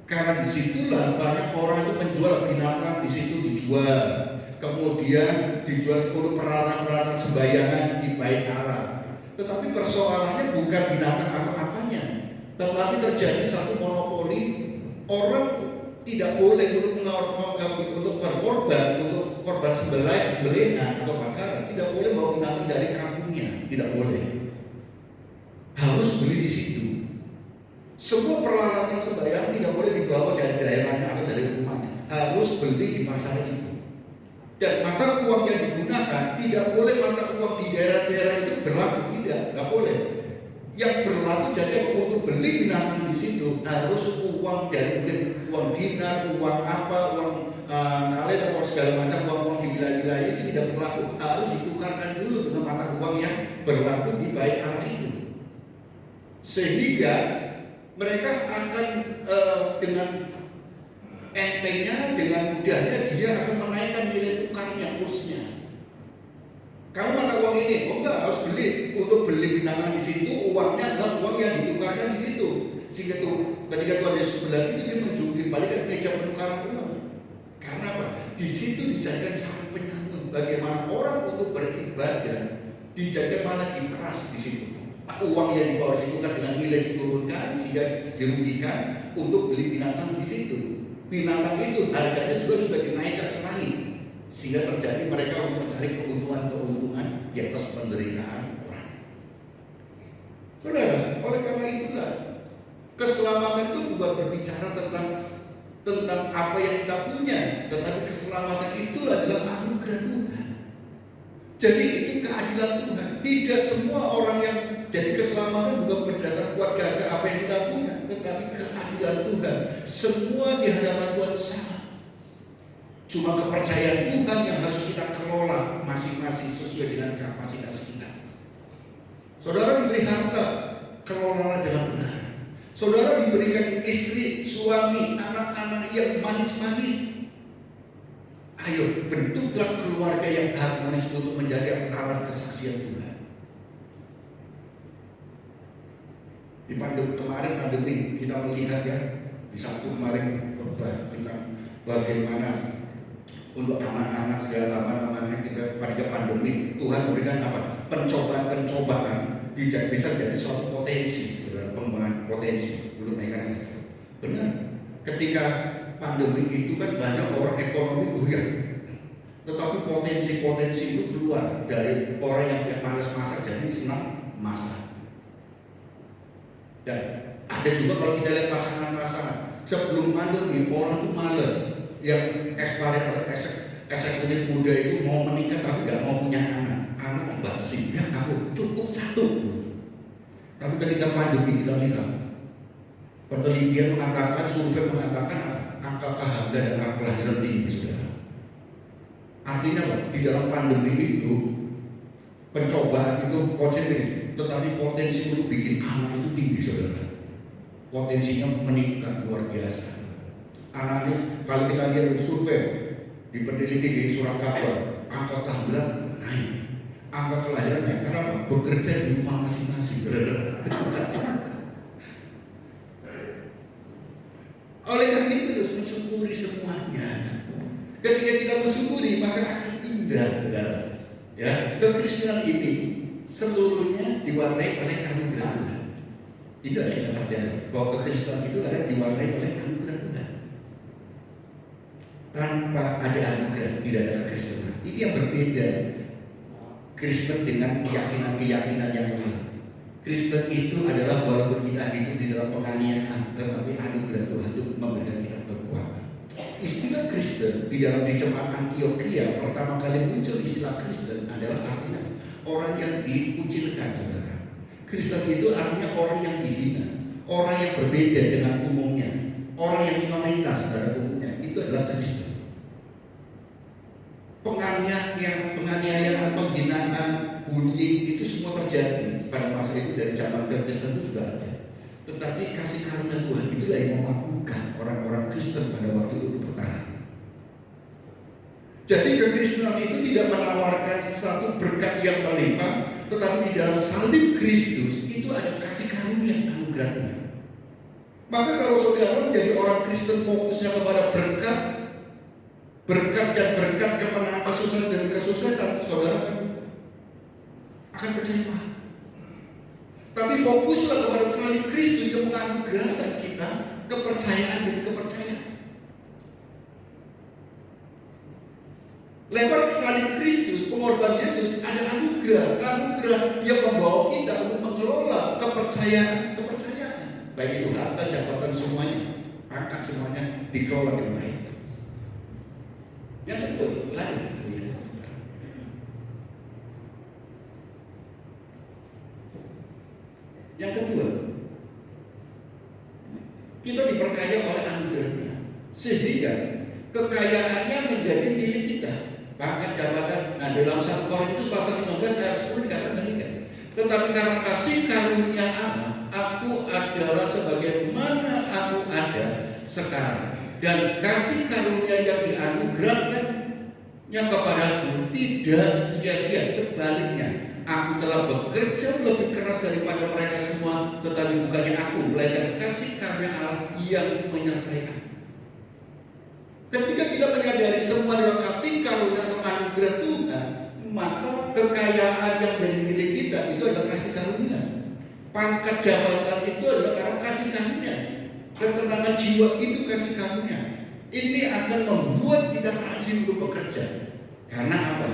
Karena disitulah banyak orang itu menjual binatang, di situ dijual. Kemudian dijual 10 peralatan sembayangan di bait Allah. Tetapi persoalannya bukan binatang atau apanya, tetapi terjadi satu monopoli. Orang tidak boleh untuk berkorban, untuk korban sembelihan atau bakaran, tidak boleh bawa binatang dari kampungnya, tidak boleh. Harus beli di situ. Semua peralatan sembahyang tidak boleh dibawa dari daerahnya atau dari rumahnya, harus beli di pasar itu. Dan mata uang yang digunakan tidak boleh mata uang di daerah-daerah itu berlaku, nggak boleh. Yang berlaku jadi untuk beli binatang di situ harus uang dari mungkin uang dinar, uang apa, uang kali atau segala macam uang di wilayah-wilayah itu tidak berlaku, harus ditukarkan dulu dengan mata uang yang berlaku di bait Allah itu. Sehingga mereka akan dengan entengnya, dengan mudahnya dia akan menaikkan nilai tukarnya, kursnya. Kalau mata uang ini, enggak, harus beli. Untuk beli binatang di situ, uangnya adalah uang yang ditukarkan di situ. Sehingga tuh, ketika Tuhan Yesus bilang itu, dia menjungkir balikan meja penukaran uang. Karena apa? Di situ dijadikan sarang penyamun. Bagaimana orang untuk beribadah dijadikan malah diperas di situ. Uang yang dibawa situ kan dengan nilai diturunkan sehingga dirugikan untuk beli binatang di situ. Binatang itu harganya juga sudah dinaikkan selangit, sehingga terjadi mereka untuk mencari keuntungan di atas penderitaan orang. Saudara, oleh karena itulah keselamatan itu bukan berbicara tentang apa yang kita punya, tetapi keselamatan itu adalah anugerah Tuhan. Jadi itu keadilan Tuhan. Tidak semua orang yang jadi keselamatan bukan berdasar kuat gagah apa yang kita punya, tetapi keadilan Tuhan. Semua di hadapan Tuhan sama. Cuma kepercayaan Tuhan yang harus kita kelola masing-masing sesuai dengan kapasitas kita. Saudara diberi harta, kelola dengan benar. Saudara diberikan istri, suami, anak-anak yang manis-manis. Ayo bentuklah keluarga yang harmonis untuk menjadi alat kesaksian Tuhan. Di pandemi kita melihat ya, di Sabtu kemarin khotbah tentang bagaimana untuk anak-anak segala namanya kita pada pandemi Tuhan memberikan apa? Pencobaan bisa jadi suatu potensi, saudara, pengembangan potensi untuk naikkan level. Benar. Ketika pandemi itu kan banyak orang ekonomi goyah, tetapi potensi itu keluar dari orang yang malas masak jadi senang masak. Dan ada juga kalau kita lihat pasangan-pasangan sebelum pandemi orang itu malas, yang eksekutif muda itu mau menikah tapi nggak mau punya anak basi, ya aku cukup satu. Tapi ketika pandemi kita lihat, penelitian mengatakan, survei mengatakan angka kehamilan dan angka kelahiran tinggi, saudara. Artinya apa? Di dalam pandemi itu, pencobaan itu positif, tetapi potensi untuk bikin anak itu tinggi, saudara. Potensinya meningkat luar biasa. Anaknya, kalau kita lihat di survei, dipeneliti di surat kabar, angka kehamilan naik, angka kelahiran naik. Karena apa? Bekerja di rumah masing-masing. Oleh karena itu kita harus mensyukuri semuanya. Ketika kita mensyukuri, maka akan indah, saudara. Ya, kekristenan ini seluruhnya diwarnai oleh anugerah Tuhan. Itu harus kita sadari bahwa kekristenan itu ada diwarnai oleh anugerah Tuhan. Tanpa ada anugerah tidak ada kekristenan. Ini yang berbeda Kristen dengan keyakinan-keyakinan yang lain. Kristen itu adalah walaupun kita hidup di dalam penganiayaan, tetapi anugerah Tuhan itu memberikan kita kekuatan. Istilah Kristen di dalam di jemaat Antiokhia pertama kali muncul istilah Kristen adalah artinya orang yang dikucilkan, saudara. Kristen itu artinya orang yang dihina, orang yang berbeda dengan umumnya, orang yang minoritas pada umumnya. Itu adalah Kristen. Penganiayaan, penghinaan, bullying itu semua terjadi pada masa itu dari zaman Kristen itu sudah ada. Tetapi kasih karunia Tuhan itulah yang memampukan orang-orang Kristen pada waktu itu bertahan. Jadi kekristenan itu tidak menawarkan satu berkat yang melimpah, tetapi di dalam salib Kristus itu ada kasih karunia anugerah Tuhan. Maka kalau saudara menjadi orang Kristen fokusnya kepada berkat dan berkat kemenangan kesusahan dan kesusahan, saudara akan kecewa. Tapi fokuslah kepada salib Kristus yang menganugerahkan kita kepercayaan demi kepercayaan. Lewat salib Kristus, pengorbanan Yesus, ada anugerah yang membawa kita untuk mengelola kepercayaan. Baik itu harta, jabatan semuanya, pangkat semuanya dikelola dengan baik. Yang kedua, kita diperkaya oleh anugerahnya, sehingga kekayaannya menjadi milik kita. Pangkat, jabatan. Nah, dalam 1 Korintus pasal 15 ayat 10 dikatakan demikian. Tetapi karena kasih karunia Allah, aku adalah sebagaimana aku ada sekarang, dan kasih karunia yang dianugerahkannya kepadaku tidak sia-sia. Sebaliknya, aku telah bekerja lebih keras daripada mereka semua, tetapi bukannya aku, melainkan kasih karunia Allah yang menyertai aku. Ketika kita menyadari semua adalah kasih karunia atau anugerah Tuhan, maka kekayaan yang menjadi milik kita itu adalah kasih karunia. Pangkat jabatan itu adalah karena kasih karunia. Ketenangan jiwa itu kasih karunia. Ini akan membuat kita rajin untuk bekerja. Karena apa?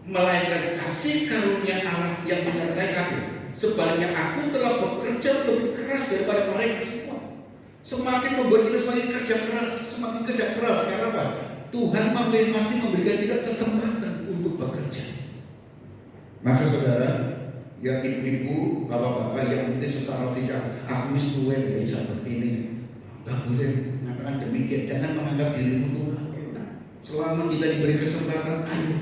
Melainkan kasih karunia Allah yang menyertai aku. Sebaliknya aku telah bekerja lebih keras daripada mereka semua. Semakin membuat kita semakin kerja keras. Karena apa? Tuhan masih memberikan kita kesempatan untuk bekerja. Maka saudara, ya ibu-ibu, bapak-bapak yang mungkin secara fisik aku wis tuwe gak bisa begini, nggak boleh mengatakan demikian. Jangan menganggap dirimu tua. Selama kita diberi kesempatan, ayo.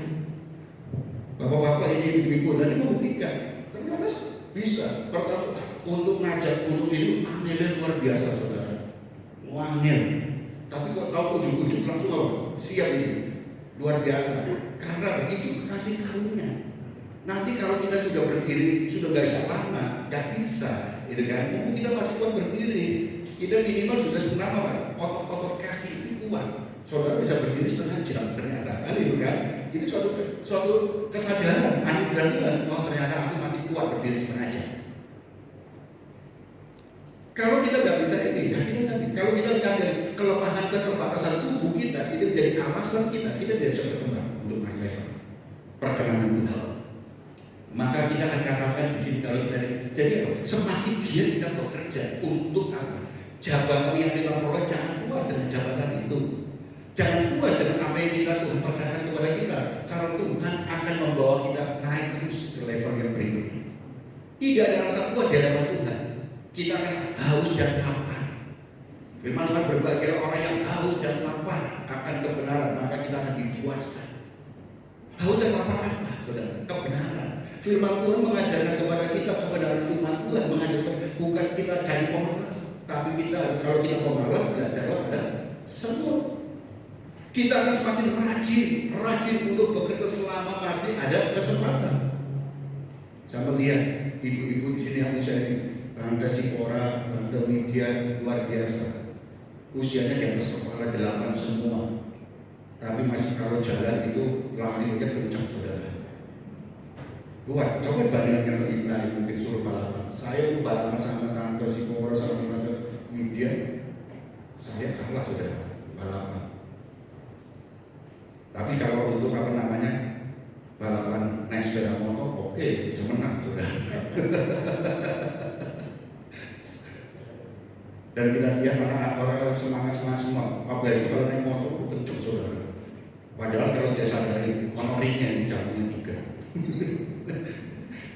Bapak-bapak ini ibu-ibu dan ini membuktikan ternyata bisa. Pertama untuk ngajak untuk hidup angelnya luar biasa, saudara. Wangil. Tapi kok tahu ujuk-ujuk langsung apa? Siap ini. Luar biasa. Karena itu kasih karunia. Nanti kalau kita sudah berdiri, sudah gak bisa lama, gak bisa, gitu kan? Mungkin kita masih kuat berdiri, kita minimal sudah senam apa? Otot kaki itu kuat. Saudara bisa berdiri setengah jam ternyata, kan itu kan? Ini suatu kesadaran, anugerah Tuhan. Oh ternyata aku masih kuat berdiri setengah jam. Kalau kita nggak bisa ini, ya kita nggak. Kalau kita lihat dari kelemahan keterbatasan tubuh kita, itu menjadi alasan kita tidak bisa berkembang untuk naik level perkenanan Tuhan. Maka kita akan katakan di sini kalau kita jadi apa? Semakin giat kita bekerja untuk apa? Jabatan yang kita peroleh, jangan puas dengan jabatan itu. Jangan puas dengan apa yang Tuhan percayakan kepada kita, karena Tuhan akan membawa kita naik terus ke level yang berikutnya. Tidak ada rasa puas di hadapan Tuhan. Kita akan haus dan lapar. Firman Tuhan, berbahagialah orang yang haus dan lapar akan kebenaran, maka kita akan dipuaskan. Haus dan lapar apa, saudara? Kebenaran. Firman Tuhan mengajarkan kepada kita kebenaran firman Tuhan, mengajarkan bukan kita jadi pemalas, tapi kita kalau kita pemalas belajarlah pada semua. Kita akan semakin rajin untuk bekerja selama masih ada kesempatan. Saya melihat ibu-ibu di sini yang usia ini, Tante Sipora, Tante Widya, luar biasa. Usianya di atas kepala 8 semua, tapi masih kalau jalan itu lari aja kencang, saudara. Buat, coba bandingkan yang lain, mungkin suruh balapan. Saya itu balapan sama Tante Sipora, sama Tante Widya, saya kalah, saudara, balapan. Tapi kalau untuk balapan naik sepeda motor, oke, bisa menang, saudara. Dan kita lihat orang semangat semua. Apalagi kalau naik motor itu kenceng, saudara. Padahal kalau dia sadari motornya jambungnya 3.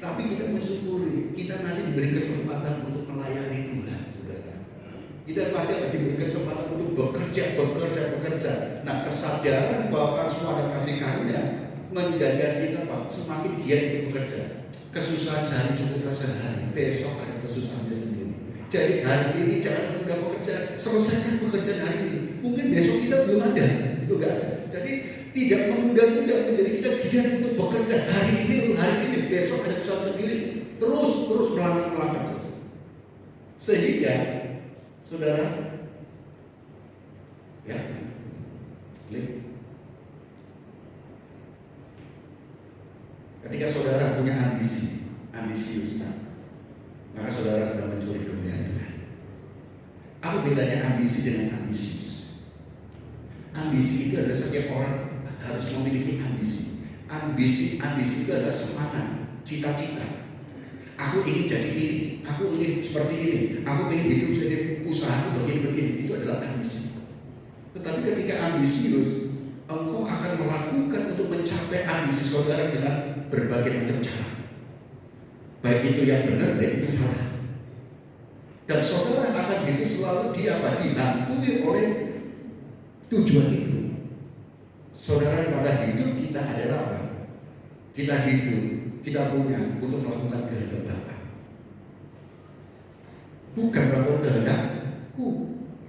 Tapi kita mensyukuri, kita masih diberi kesempatan untuk melayani Tuhan, saudara. Kita masih akan diberi kesempatan untuk bekerja. Nah, kesadaran bahwa kan semua ada kasih karunia menjadikan kita semakin giat untuk bekerja. Kesusahan sehari cukuplah sehari, besok ada kesusahannya sendiri. Jadi hari ini jangan menunda pekerjaan, selesaikan pekerjaan hari ini. Mungkin besok kita belum ada, itu enggak ada. Jadi tidak menunda-nunda, menjadi kita giat untuk bekerja hari ini untuk hari ini, besok ada kesusahan sendiri. Terus melangkah terus. Sehingga saudara, ya, ketika saudara punya ambisius, maka saudara sedang mencuri kemuliaan Tuhan. Apa bedanya ambisi dengan ambisius? Ambisi itu adalah setiap orang harus memiliki ambisi. Ambisi itu adalah semangat, cita-cita. Aku ingin jadi ini, aku ingin seperti ini, aku ingin hidup seperti usahaku begini. Itu adalah ambisi. Tetapi ketika ambisius, engkau akan melakukan untuk mencapai ambisi saudara dengan berbagai macam cara. Baik itu yang benar, baik itu yang salah. Dan saudara akan hidup selalu dihantui oleh tujuan itu. Saudara, pada hidup kita adalah apa? Kita hidup, kita punya untuk melakukan kehendak Bapa. Bukan melakukan kehendakku,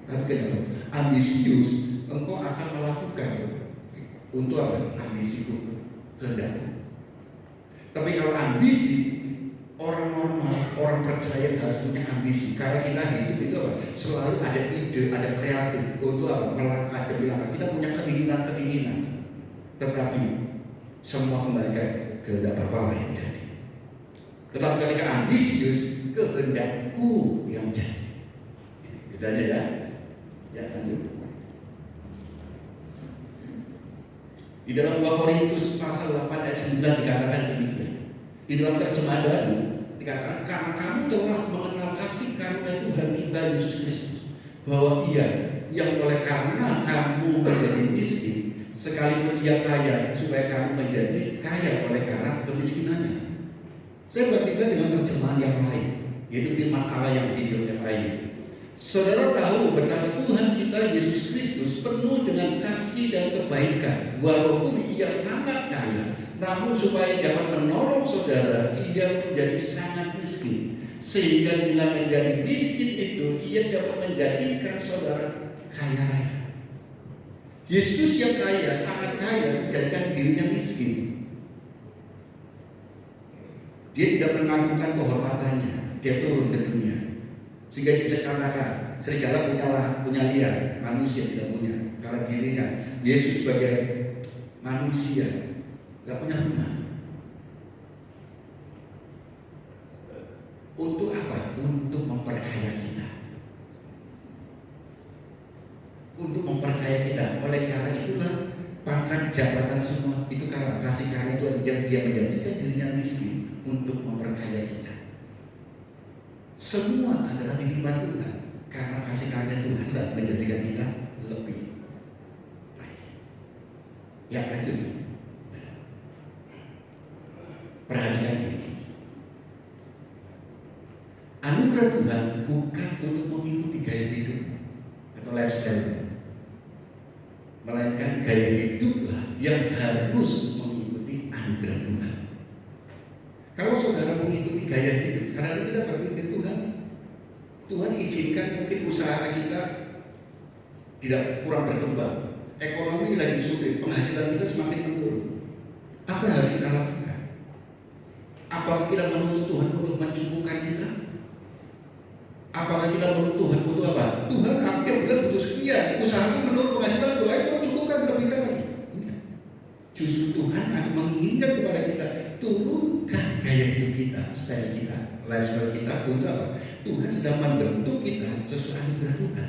tapi kehendak. Ambisius, engkau akan melakukan untuk apa? Ambisiku, kehendakku. Tapi kalau ambisi, orang normal, orang percaya harus punya ambisi. Karena kita hidup itu apa? Selalu ada ide, ada kreatif untuk apa? Melangkah demi langkah. Kita punya keinginan. Tetapi semua kembali ke kehendak Bapa lah yang jadi. Tetapi ketika ambisius, kehendakku yang jadi. Bedanya ya. Ya, lanjut. Di dalam 2 Korintus pasal 8 ayat 9 dikatakan demikian. Di dalam terjemahan baru dikatakan, karena kamu telah mengenal kasih karunia Tuhan kita Yesus Kristus, bahwa Ia yang oleh karena kamu menjadi miskin, sekalipun Ia kaya, supaya kamu menjadi kaya oleh karena kemiskinannya. Saya bandingkan dengan terjemahan yang lain, yaitu firman Allah yang hidup FIU. Saudara tahu betapa Tuhan kita Yesus Kristus penuh dengan kasih dan kebaikan. Walaupun Ia sangat kaya, namun supaya dapat menolong saudara, Ia menjadi sangat miskin. Sehingga dengan menjadi miskin itu, Ia dapat menjadikan saudara kaya raya. Yesus yang kaya, sangat kaya, menjadikan dirinya miskin. Dia tidak mengagungkan kehormatannya, dia turun ke dunia. Sehingga dia bisa katakan, serigala punya liar, manusia tidak punya. Karena dirinya, Yesus sebagai manusia gak punya rumah. Untuk apa? Untuk memperkaya kita. Untuk memperkaya kita. Oleh karena itulah pangkat jabatan semua itu karena kasih karunia Tuhan yang dia menjadikan dirinya miskin untuk memperkaya kita. Semua adalah titipan Tuhan. Karena kasih karunia Tuhan lah menjadikan kita lebih lagi. Ya, lanjut. Perhatikan ini. Anugerah Tuhan bukan untuk mengikuti gaya hidupnya. harus mengikuti anugerah Tuhan. Kalau saudara mengikuti gaya hidup, karena kita berpikir Tuhan izinkan mungkin usaha kita tidak kurang berkembang, ekonomi lagi sulit, penghasilan kita semakin menurun. Apa yang harus kita lakukan? Apakah kita menuntut Tuhan untuk mencukupkan kita? Apakah kita menuntut Tuhan untuk apa? Tuhan, aku tiap bulan butuh sekian, usahaku menurun, penghasilan doa itu cukupkan, lebihkan lagi. Enggak. Justru Tuhan akan menginginkan kepada kita, turunkan gaya hidup kita, style kita, lifestyle kita untuk apa? Tuhan sedang membentuk kita sesuai anugerah Tuhan.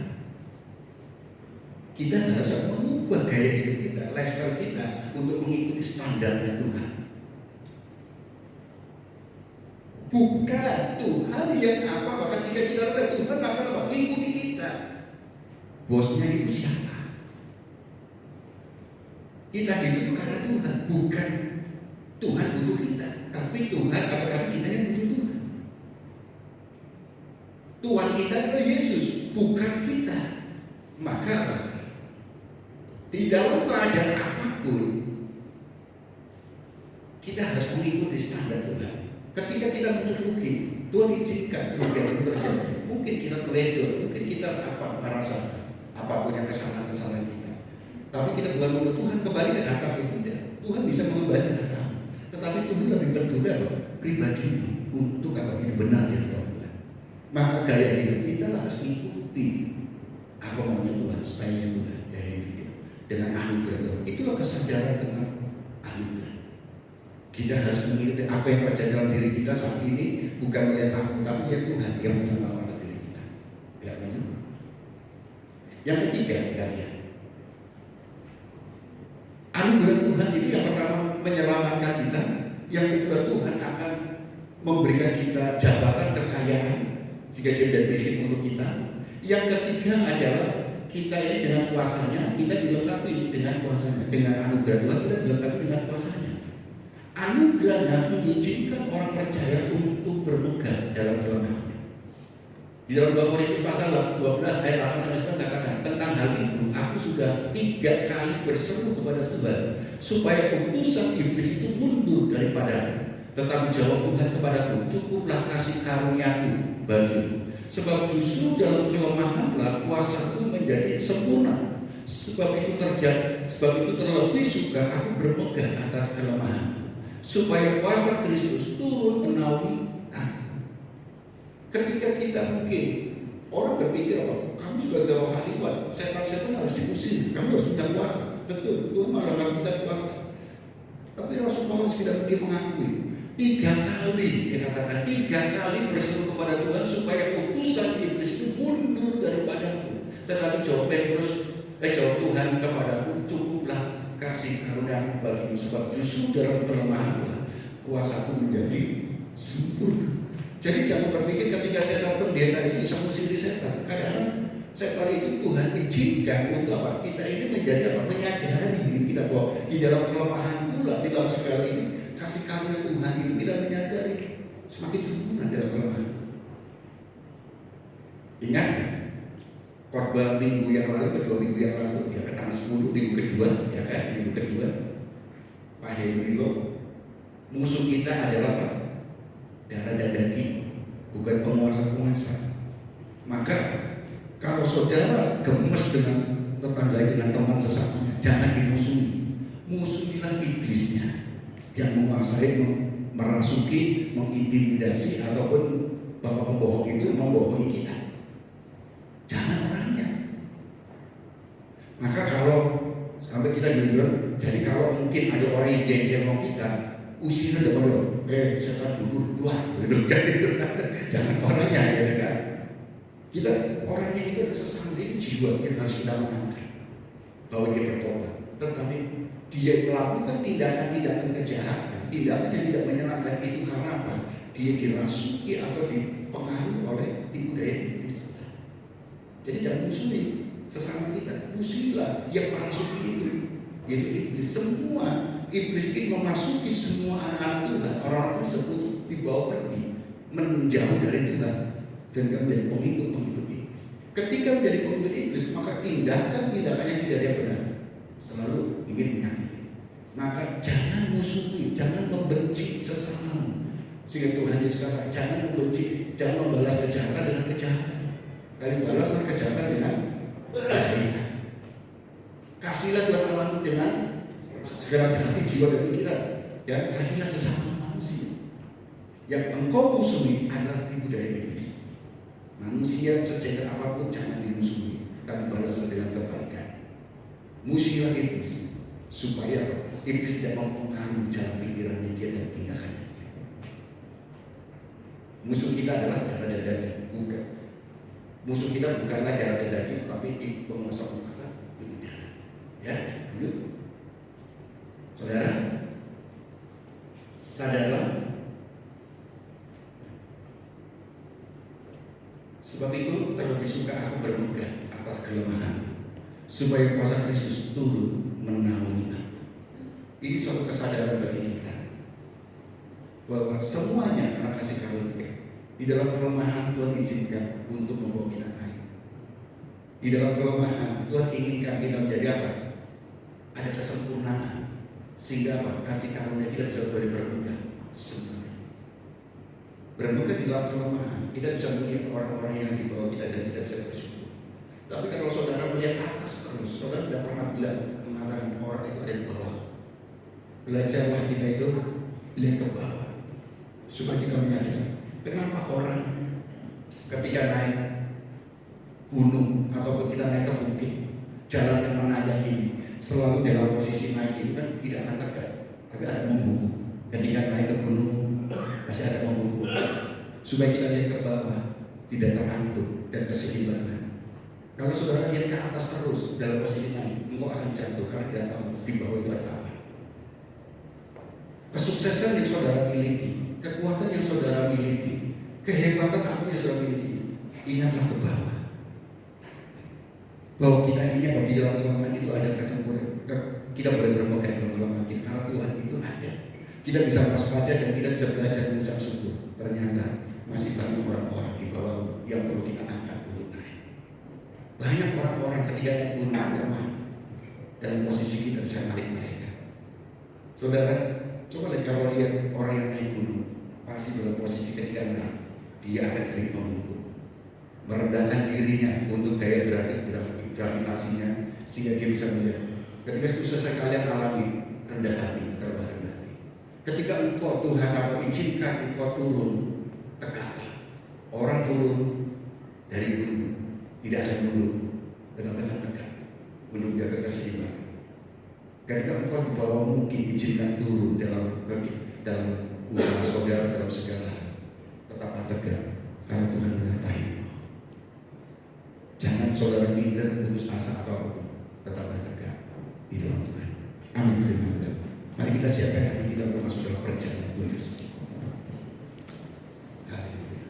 Kita harus mengubah gaya hidup kita, lifestyle kita untuk mengikuti standarnya Tuhan. Bukan Tuhan yang apa? Ketika kita ada Tuhan akan apa? Mengikuti kita. Bosnya itu siapa? Kita hidup itu karena Tuhan, bukan Tuhan butuh kita. Tapi Tuhan, apakah kita yang butuh Tuhan? Tuhan kita adalah Yesus, bukan kita. Maka apa? Di dalam keadaan apapun, kita harus mengikuti standar Tuhan. Ketika kita mungkin rugi, Tuhan izinkan kerugian itu terjadi. Mungkin kita teledor, mungkin kita merasa apapun yang kesalahan-kesalahan kita. Tapi kita bukan menuntut Tuhan kembalikan harta tidak. Tuhan bisa mengembalikan harta. Tetapi Tuhan lebih peduli apa? Pribadimu untuk apa? Hidup benar di hadapan Tuhan. Maka gaya hidup kita harus mengikuti apa maunya Tuhan, stylenya Tuhan, gaya hidup kita dengan anugerah Tuhan. Itulah kesadaran tentang anugerah. Kita harus mengikuti apa yang terjadi dalam diri kita saat ini, bukan melihat aku, tapi lihat Tuhan yang punya mau atas diri kita. Ya, lanjut. Yang ketiga kita lihat anugerah Tuhan itu yang pertama menyelamatkan kita, yang kedua Tuhan akan memberikan kita jabatan kekayaan sehingga dia menjadi miskin untuk kita. Yang ketiga adalah kita ini dengan kuasanya, kita dilengkapi dengan kuasanya, dengan anugerah Tuhan kita dilengkapi dengan kuasanya. Anugerahnya mengizinkan orang percaya untuk bermegah dalam kelemahannya. Di dalam 2 Korintus pasal 12 ayat 8-9 katakan, tentang hal itu aku sudah 3 kali berseru kepada Tuhan supaya utusan iblis itu mundur daripadaku. Tetapi jawab Tuhan kepadaku, cukuplah kasih karuniaku bagimu, sebab justru dalam kelemahanlah kuasaku menjadi sempurna. Sebab itu terlebih suka aku bermegah atas kelemahan, supaya kuasa Kristus turun menaungi aku. Ketika kita mungkin orang berpikir apa? Kamu sebagai rohaniwan, setan-setan harus diusir, kamu harus punya kuasa. Betul, Tuhan malah kita kuasa. Tapi Rasul Paulus tidak mengakui 3 kali, dia katakan 3 kali berseru kepada Tuhan supaya utusan iblis itu mundur daripadaku. Tetapi jawab Tuhan kepadaku, cukuplah kasih karuniaku bagimu, sebab justru dalam kelemahanlah kuasaku menjadi sempurna. Jadi jangan berpikir ketika setan pendeta itu bisa mengusiri setan. Kadang-kadang setan itu Tuhan izinkan untuk apa? Kita ini menjadi apa? Menyadari diri kita bahwa di dalam kelemahan pula, di dalam segala ini kasih karunia Tuhan itu kita menyadari semakin sempurna dalam kelemahan. Ingat khotbah minggu yang lalu, kedua minggu yang lalu, ya kan tanggal 10 minggu kedua, ya kan minggu kedua, Pak Henry Lo, musuh kita adalah apa? Darah dan daging, bukan penguasa-penguasa. Maka kalau saudara gemes dengan tetangga, dengan teman sesamanya, jangan dimusuhi. Musuhilah iblisnya yang menguasai, merasuki, mengintimidasi, ataupun bapak pembohong itu membohongi kita. Jangan orangnya. Maka kalau sampai kita jujur, jadi kalau mungkin ada orang yang gengger mau kita, usir depan setan duduk keluar, gitu kan? Jangan orangnya, ya kan? Kita orangnya itu adalah sesama, ini jiwa yang harus kita menangkan bahwa dia bertobat. Tetapi dia melakukan tindakan-tindakan kejahatan, tindakan yang tidak menyenangkan itu karena apa? Dia dirasuki atau dipengaruhi oleh tipu daya iblis. Jadi jangan musuhi sesama kita, musuhilah yang merasuki itu, yaitu iblis. Semua iblis itu memasuki semua anak-anak Tuhan, orang-orang tersebut untuk dibawa pergi, menjauh dari Tuhan, sehingga menjadi pengikut-pengikut iblis. Ketika menjadi pengikut iblis, maka tindakan-tindakannya tidak ada yang benar, selalu ingin menyakiti. Maka jangan musuhi, jangan membenci sesamamu. Sehingga Tuhan Yesus kata, jangan membenci, jangan membalas kejahatan dengan kejahatan, tapi balaslah kejahatan dengan kebaikan. Kasihlah Tuhan Allahmu dengan segala hati, jiwa dan pikiran, dan kasihlah sesama manusia. Yang engkau musuhi adalah tipu daya iblis. Manusia sejahat apapun jangan dimusuhi, tapi balaslah dengan kebaikan. Musuhilah iblis, supaya apa? Iblis tidak mempengaruhi jalan pikirannya dia dan tindakannya dia. Musuh kita adalah darah dan daging, bukan. Musuh kita bukanlah darah dan daging, tetapi penguasa-penguasa itu darah. Ya, lanjut. Saudara, sebab itu terlebih suka aku bermegah atas kelemahan, supaya kuasa Kristus turun menaungi aku. Ini suatu kesadaran bagi kita bahwa semuanya karena kasih karunia. Di dalam kelemahan Tuhan izinkan untuk membawa kita naik. Di dalam kelemahan Tuhan inginkan kita menjadi apa? Ada kesempurnaan, sehingga apa? Kasih karunia kita bisa bermegah semuanya. Bermegah di dalam kelemahan, kita bisa melihat orang-orang yang di bawah kita dan kita bisa bersyukur. Tapi kalau saudara melihat atas terus, saudara tidak pernah bilang mengatakan orang itu ada di bawah. Belajarlah kita itu lihat ke bawah, supaya kita menyadari kenapa orang ketika naik gunung ataupun kita naik ke bukit, jalan yang menanjak ini selalu dalam posisi naik itu kan tidak akan tegak, tapi ada membungkuk. Ketika naik ke gunung pasti ada membungkuk, supaya kita lihat ke bawah tidak terantuk dan keseimbangan. Kalau saudara lihat ke atas terus dalam posisi naik, engkau akan jatuh karena tidak tahu di bawah itu ada apa. Kesuksesan yang saudara miliki, kekuatan yang saudara miliki, kehebatan apa yang saudara miliki, ingatlah ke bawah. Bahwa kita ini apa di dalam kelemahan itu ada kesempurnaan. Kita boleh bermegah dalam kelemahan kita karena Tuhan itu ada. Kita bisa waspada dan kita bisa belajar mengucap syukur. Ternyata masih banyak orang-orang di bawah yang perlu kita angkat untuk naik. Banyak orang-orang ketika naik gunung lemah, dalam posisi kita bisa narik mereka. Saudara, coba lihat kalau lihat orang yang naik gunung, pasti dalam posisi ketika naik, dia akan sering membungkuk, merendahkan dirinya untuk daya gravitasinya, sehingga dia bisa melihat. Ketika selesai kalian alami rendah hati, terlalu rendah hati. Ketika engkau Tuhan apa izinkan engkau turun, tegaklah. Orang turun dari gunung tidak akan mundur, tetapi akan tegak untuk menjaga keseimbangan. Ketika engkau di bawah mungkin izinkan turun dalam usaha saudara, dalam segala hal, tetaplah tegak karena Tuhan menyertai engkau. Jangan saudara minder, putus asa atau apapun, tetaplah tegak di dalam Tuhan. Amin firman Tuhan. Mari kita siapkan hati kita untuk masuk dalam perjalanan kudus. Haleluya.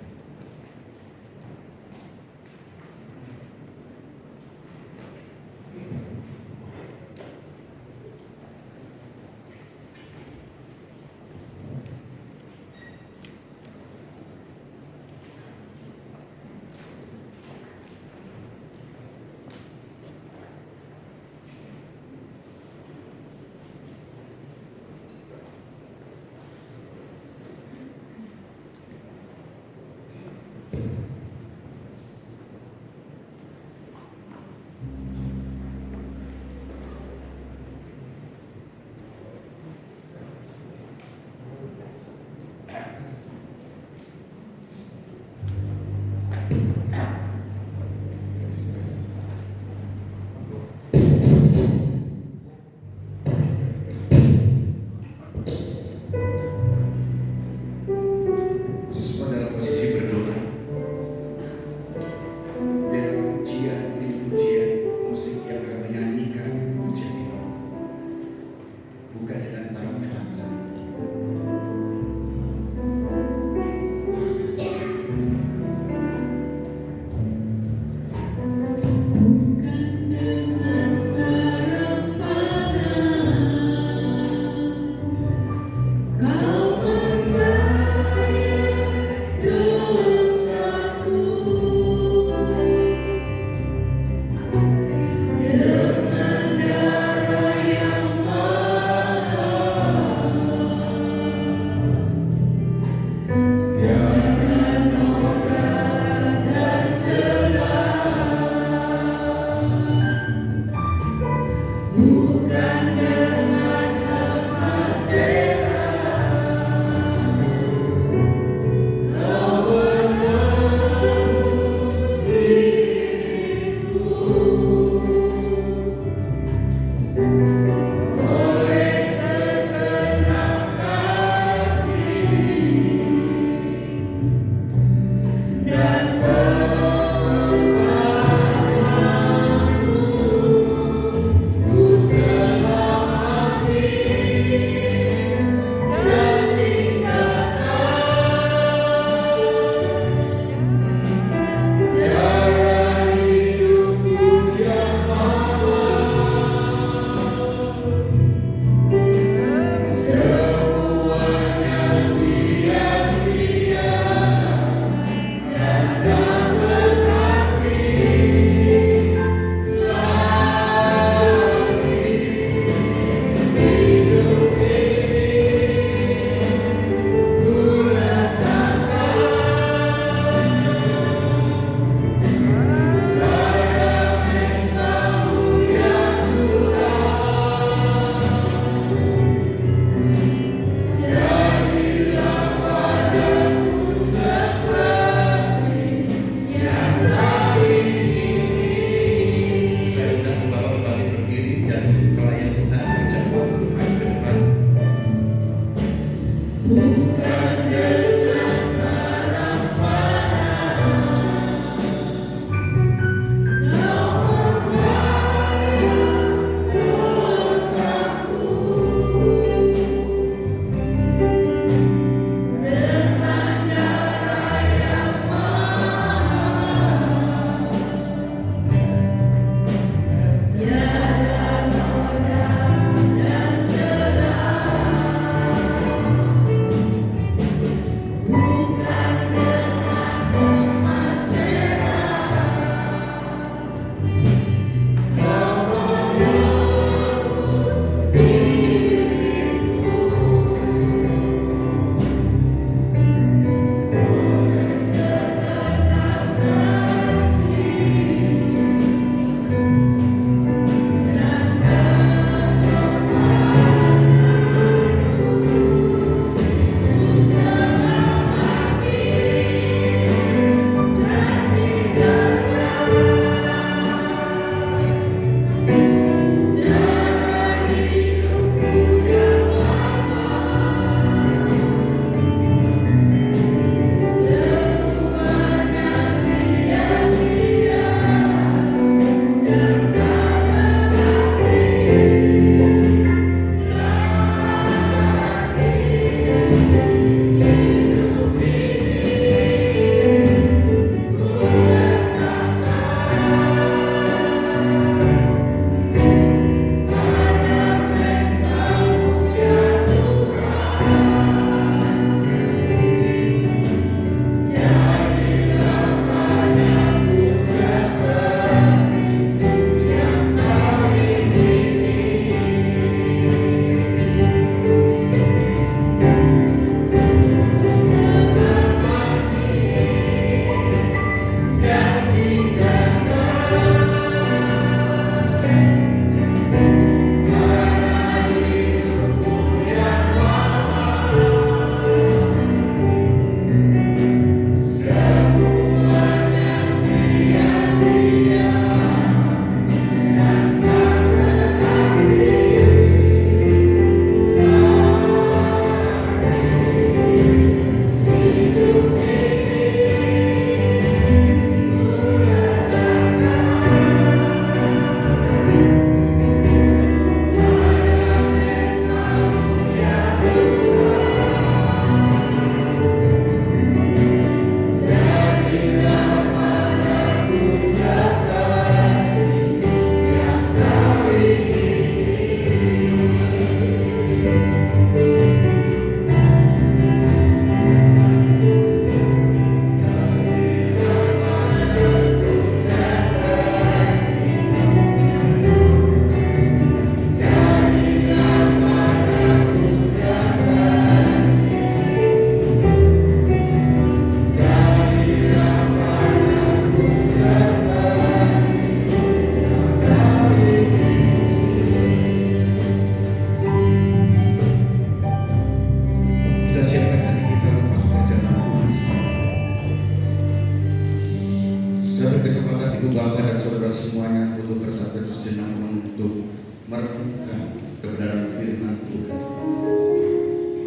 sejenak untuk merenungkan kebenaran firman Tuhan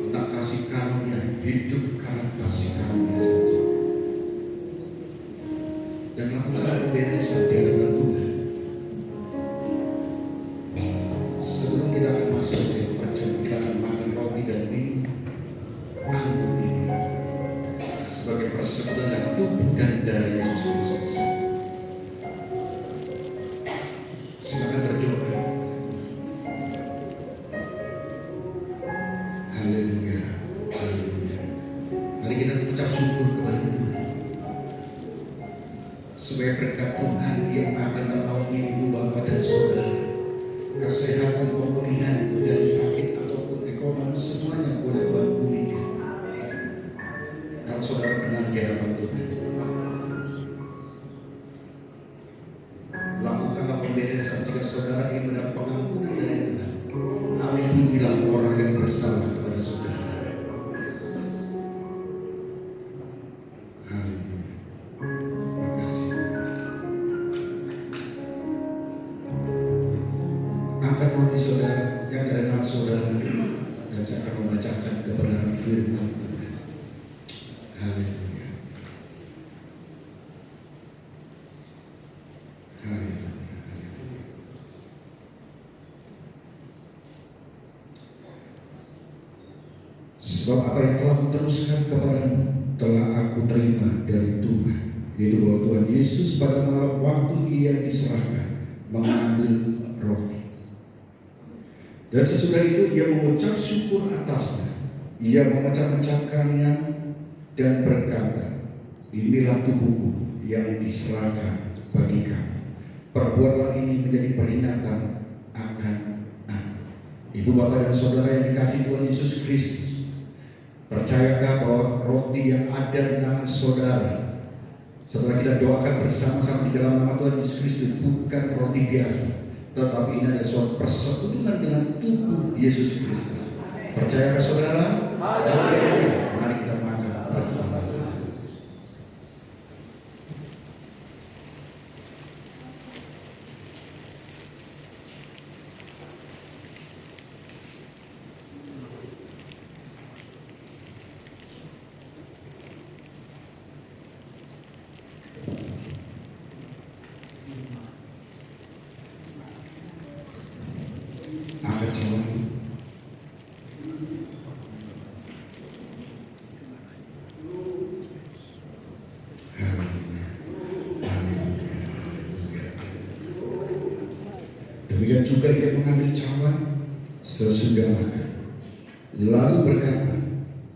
tentang kasih karunia, hidup karena kasih karunia saja, dan lakukan pemberesan di hadapan Tuhan. Sebelum kita akan masuk ke perjamuan, kita akan makan roti dan minum anggur ini sebagai persekutuan tubuh dan darah Yesus Kristus. Silakan berdoa. Haleluya, haleluya. Mari kita mengucap syukur kepada Tuhan supaya berkat Tuhan yang akan menaungi ibu bapak dan saudara, kesehatan, pemulihan dari sakit ataupun ekonomi, semuanya boleh Tuhan pulihkan. Kalau saudara benar di hadapan Tuhan, lakukanlah pemberesan. Jika saudara ingin mendapat pengampunan dari Tuhan, ampunilah orang yang bersalah kepada saudara. Haleluya. Terima kasih. Angkat roti saudara yang ada dengan saudara, dan saya akan membacakan kebenaran firman Tuhan. Haleluya. Haleluya. Sebab apa yang telah kuteruskan kepadamu telah aku terima dari Tuhan, yaitu bahwa Tuhan Yesus pada malam waktu ia diserahkan mengambil roti, dan sesudah itu ia mengucap syukur atasnya, ia memecah-mecahkannya dan berkata, inilah tubuhku yang diserahkan bagi kamu. Perbuatlah ini menjadi peringatan akan aku. Ibu bapak dan saudara yang dikasihi Tuhan Yesus Kristus, percayakah bahwa roti yang ada di tangan saudara setelah kita doakan bersama-sama di dalam nama Tuhan Yesus Kristus bukan roti biasa, tetapi ini adalah suatu persekutuan dengan tubuh Yesus Kristus. Percayakah saudara? Haleluya. Mari kita makan bersama-sama. Angkat cawan. Haleluya. Haleluya. Demikian juga ia mengambil cawan sesudah makan, lalu berkata,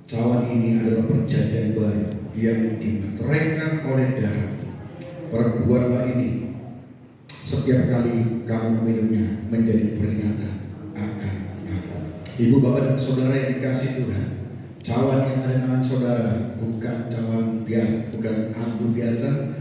cawan ini adalah perjanjian baru yang dimeteraikan oleh darah. Perbuatlah ini setiap kali kamu meminumnya menjadi peringatan akan aku. Ibu bapak dan saudara yang dikasihi Tuhan, cawan yang ada tangan saudara bukan cawan biasa, bukan anggur biasa,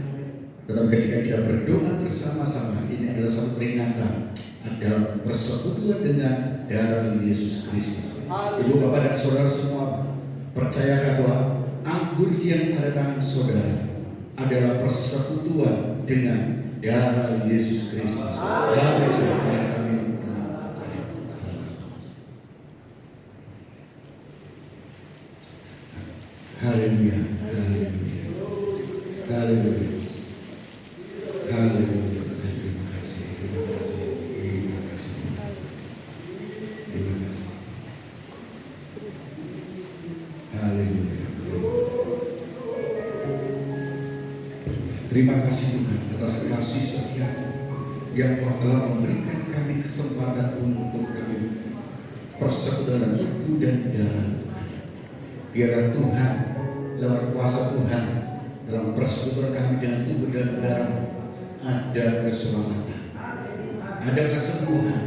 tetapi ketika kita berdoa bersama-sama, ini adalah satu peringatan adalah persekutuan dengan darah Yesus Kristus. Ibu bapak dan saudara semua, percayakah bahwa anggur yang ada tangan saudara adalah persekutuan dengan darah Yesus Kristus? Haleluya. Mari kita minum. Haleluya. Haleluya. Haleluya. Haleluya. Terima kasih. Terima kasih. Terima kasih. Terima kasih. Haleluya. Terima kasih Tuhan atas kasih setia yang telah memberikan kami kesempatan untuk kami persekutuan tubuh dan darah Tuhan. Biarlah Tuhan lewat kuasa Tuhan dalam persekutuan kami dengan tubuh dan darah ada keselamatan, ada kesembuhan,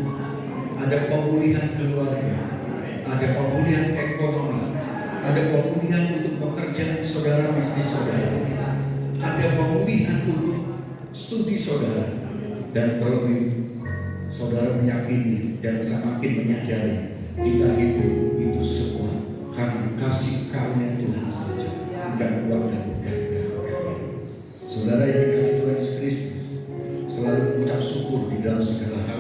ada pemulihan keluarga, ada pemulihan ekonomi, ada pemulihan untuk pekerjaan saudara, bisnis saudara, ada pemulihan untuk studi saudara, dan terlebih saudara meyakini dan semakin menyadari kita hidup itu semua karena kasih karunia Tuhan saja, bukan kuat dan gagah kami. Saudara yang dikasihi Tuhan Yesus Kristus, selalu mengucap syukur di dalam segala hal.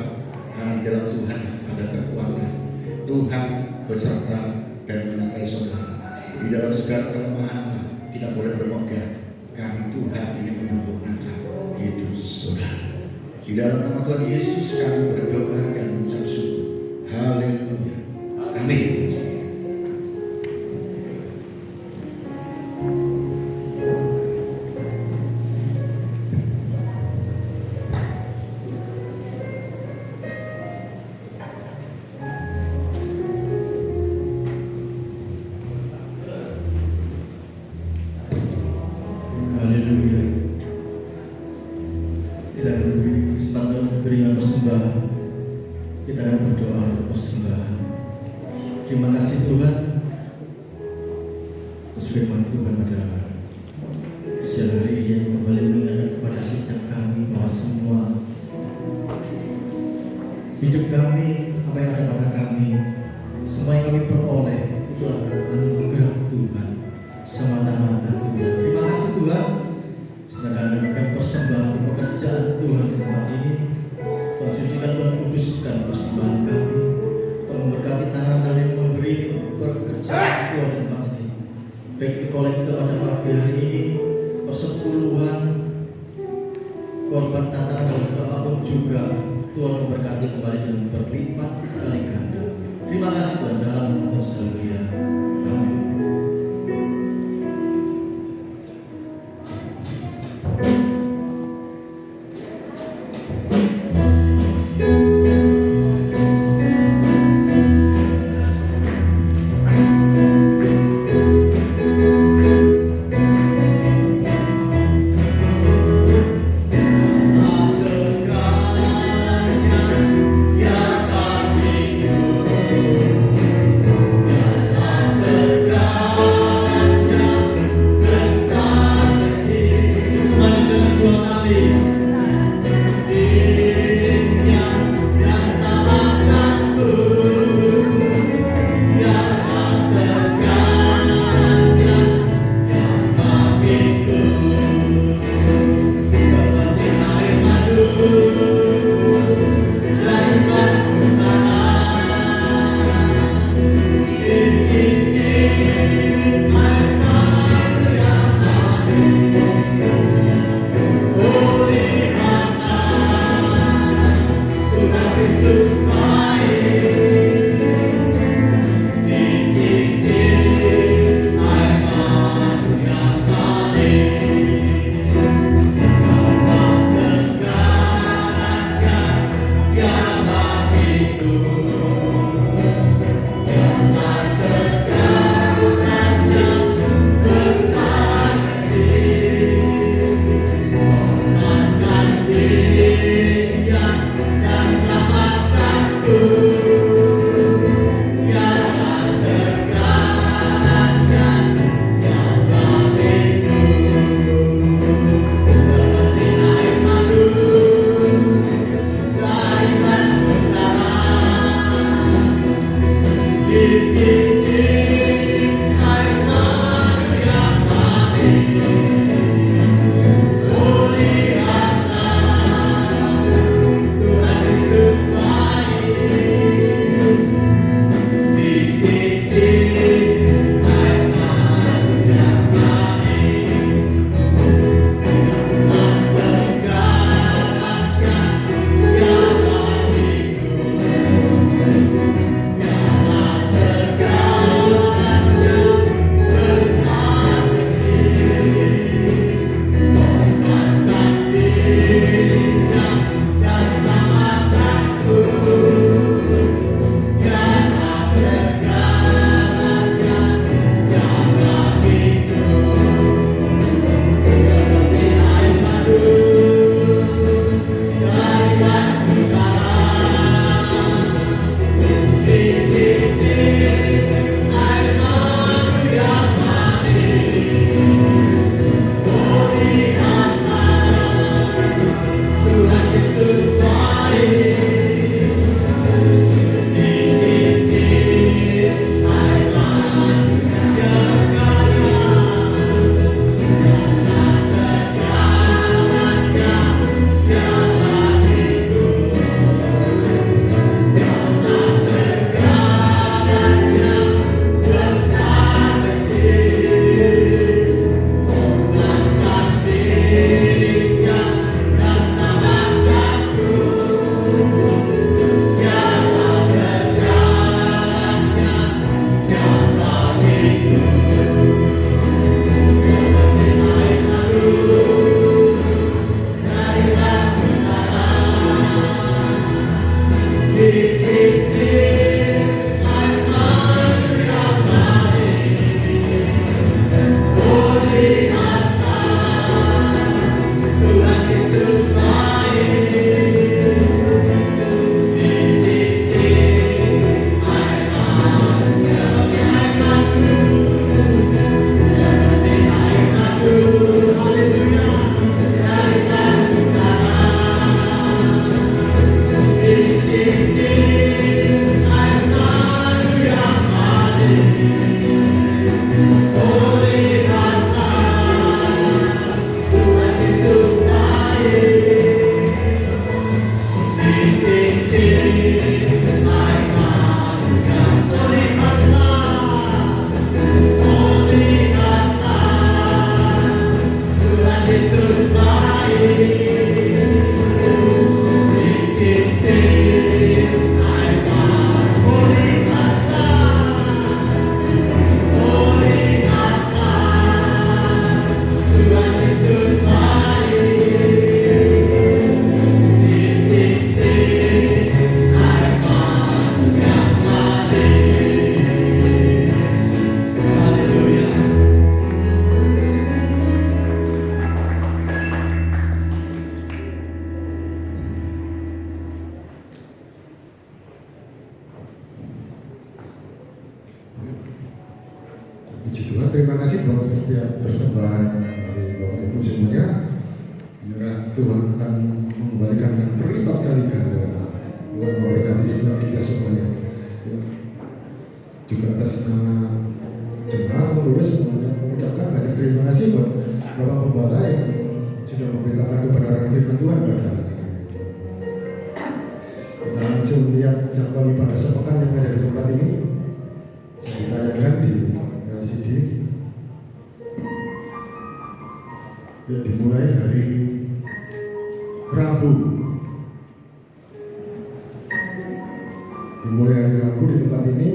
beserta dan menyertai saudara. Di dalam segala kelemahan kita boleh berpegang, karena Tuhan ingin menyempurnakan hidup saudara. Di dalam nama Tuhan Yesus kami berdoa dan mengucap syukur. Haleluya. Amin. Terima kasih Tuhan atas firman Tuhan pada siang hari ini yang kembali mengingatkan kepada setiap kami bahwa semua hidup kami, apa yang ada pada kami, semua yang kami peroleh itu adalah anugerah Tuhan, semata-mata Tuhan. Terima kasih Tuhan, sedangkan kami persembahan di pekerjaan Tuhan di tempat ini. Tuhan sucikan, Tuhan kuduskan persembahan kami, Tuhan memberkati tangan-tangan yang memberi pekerjaan Tuhan di tempat ini, baik di kolektor pada pagi hari ini, persepuluhan, korban tantangan dan apapun juga, Tuhan memberkati kembali dengan berlipat kali ganda. Terima kasih Tuhan dalam nama Yesus. Haleluya. Amin. Yeah. Puji Tuhan, terima kasih buat setiap persembahan dari Bapak Ibu semuanya. Biar Tuhan akan mengembalikan dengan berlipat kali ganda. Tuhan memberkati setiap kita semuanya. Ya. Juga atas nama jemaat pengurus mengucapkan banyak terima kasih buat Bapak Pembala yang sudah memberitakan kebenaran firman Tuhan pada hari ini. Kita langsung lihat jadwal ibadah sepekan yang ada di tempat ini. Bisa ditayangkan di LCD. Ya, dimulai hari Rabu. Dimulai hari Rabu di tempat ini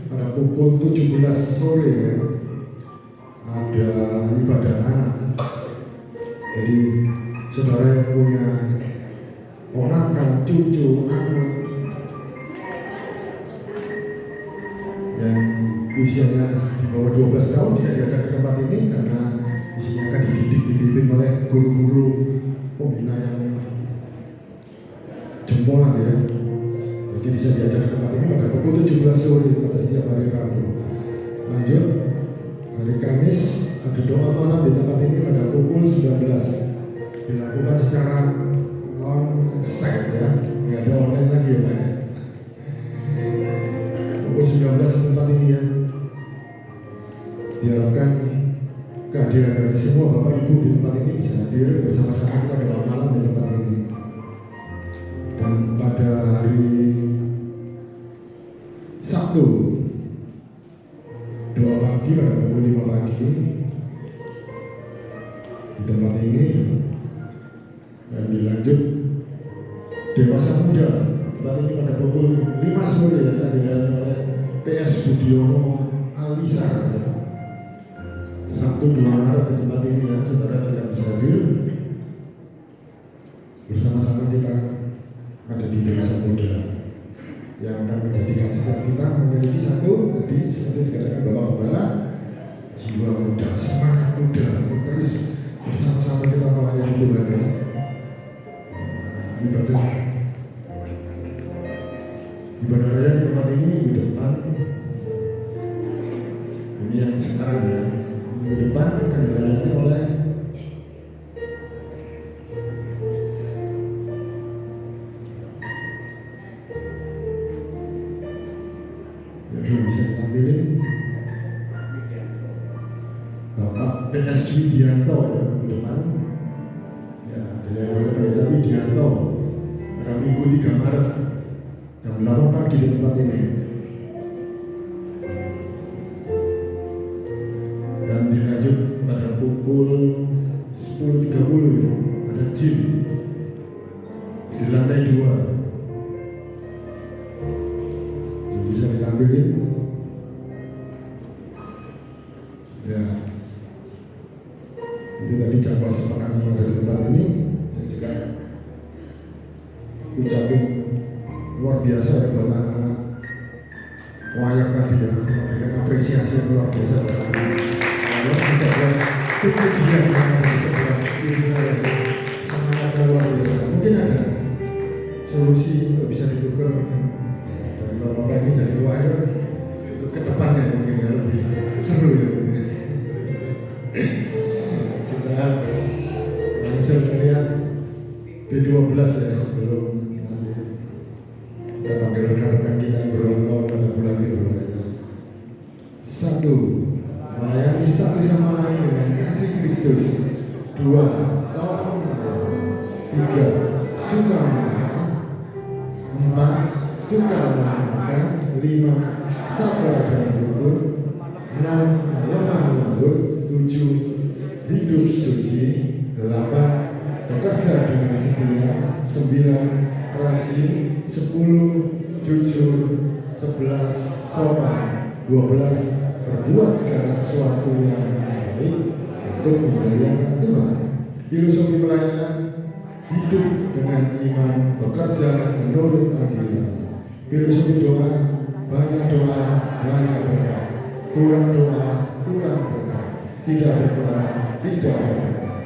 pada pukul 17 sore ya, ada ibadah anak. Jadi saudara yang punya ponakan, cucu, anak yang usianya di bawah 12 tahun bisa diajak ke tempat ini karena di sini akan dididik, dibimbing oleh guru-guru pembina yang jempolan ya. Jadi bisa diajak ke tempat ini pada pukul 17 sore pada setiap hari Rabu. Lanjut hari Kamis ada doa malam di tempat ini pada pukul 19. Dilakukan secara on-site ya, nggak ada online lagi ya Pak ya. Pukul 19 di tempat ini ya. Diharapkan kehadiran dari semua Bapak Ibu di tempat ini bisa hadir bersama-sama kita doa malam di tempat ini. Dan pada hari Sabtu doa pagi pada pukul 5 pagi di tempat ini, dan dilanjut dewasa muda di tempat ini pada pukul 5 sore yang akan dilayani oleh PS Budiono Alisa ya. Sabtu 2 Maret di tempat ini ya, saudara juga bisa hadir bersama-sama kita ada di dewasa muda yang akan menjadikan setiap kita memiliki satu tadi seperti dikatakan Bapak Pembala, jiwa muda, semangat muda untuk terus bersama-sama kita melayani Tuhan ya. Ibadah raya di tempat ini minggu depan, ini yang sekarang ya, minggu depan akan dilayani oleh ya, belum bisa ditampilin Bapak PS Widianto ya, minggu depan ya, dilayani oleh Pendeta Widianto pada minggu 3 Maret jam 8 pagi di tempat ini. Dan dilanjut pada pukul 10.30 ya, ada gym di lantai 2. Yang bisa ditampilin ya, itu tadi jadwal sepekan yang ada di tempat ini. Saya juga ucapin luar biasa ya buat anak-anak choir tadi ya, memberikan apresiasi yang luar biasa buat anak-anak. Lalu juga buat pujian yang bisa buat diri saya, semangatnya luar biasa. Mungkin ada solusi untuk bisa ditukar dari bapak-bapak ini jadi choir untuk kedepannya ya, mungkin ya lebih seru ya. Kita langsung melihat B12 ya sebelum nanti kita panggil rekan-rekan kita yang berulang tahun pada bulan Februari. 1. Melayani satu sama lain dengan kasih Kristus. 2. Tolong. 3. Suka mengalah. 4. Suka memaafkan. 5. Sabar dan rukun. 6. Lemah lembut. 7. Hidup suci. 8. Bekerja dengan setia. 9. Rajin. 10. Jujur. 11. Sopan. 12. Berbuat segala sesuatu yang baik untuk memuliakan Tuhan. Filosofi pelayanan, hidup dengan iman, bekerja menurut panggilan. Filosofi doa, banyak doa, banyak berkat. Kurang doa, kurang berkat. Tidak berdoa, tidak berkat.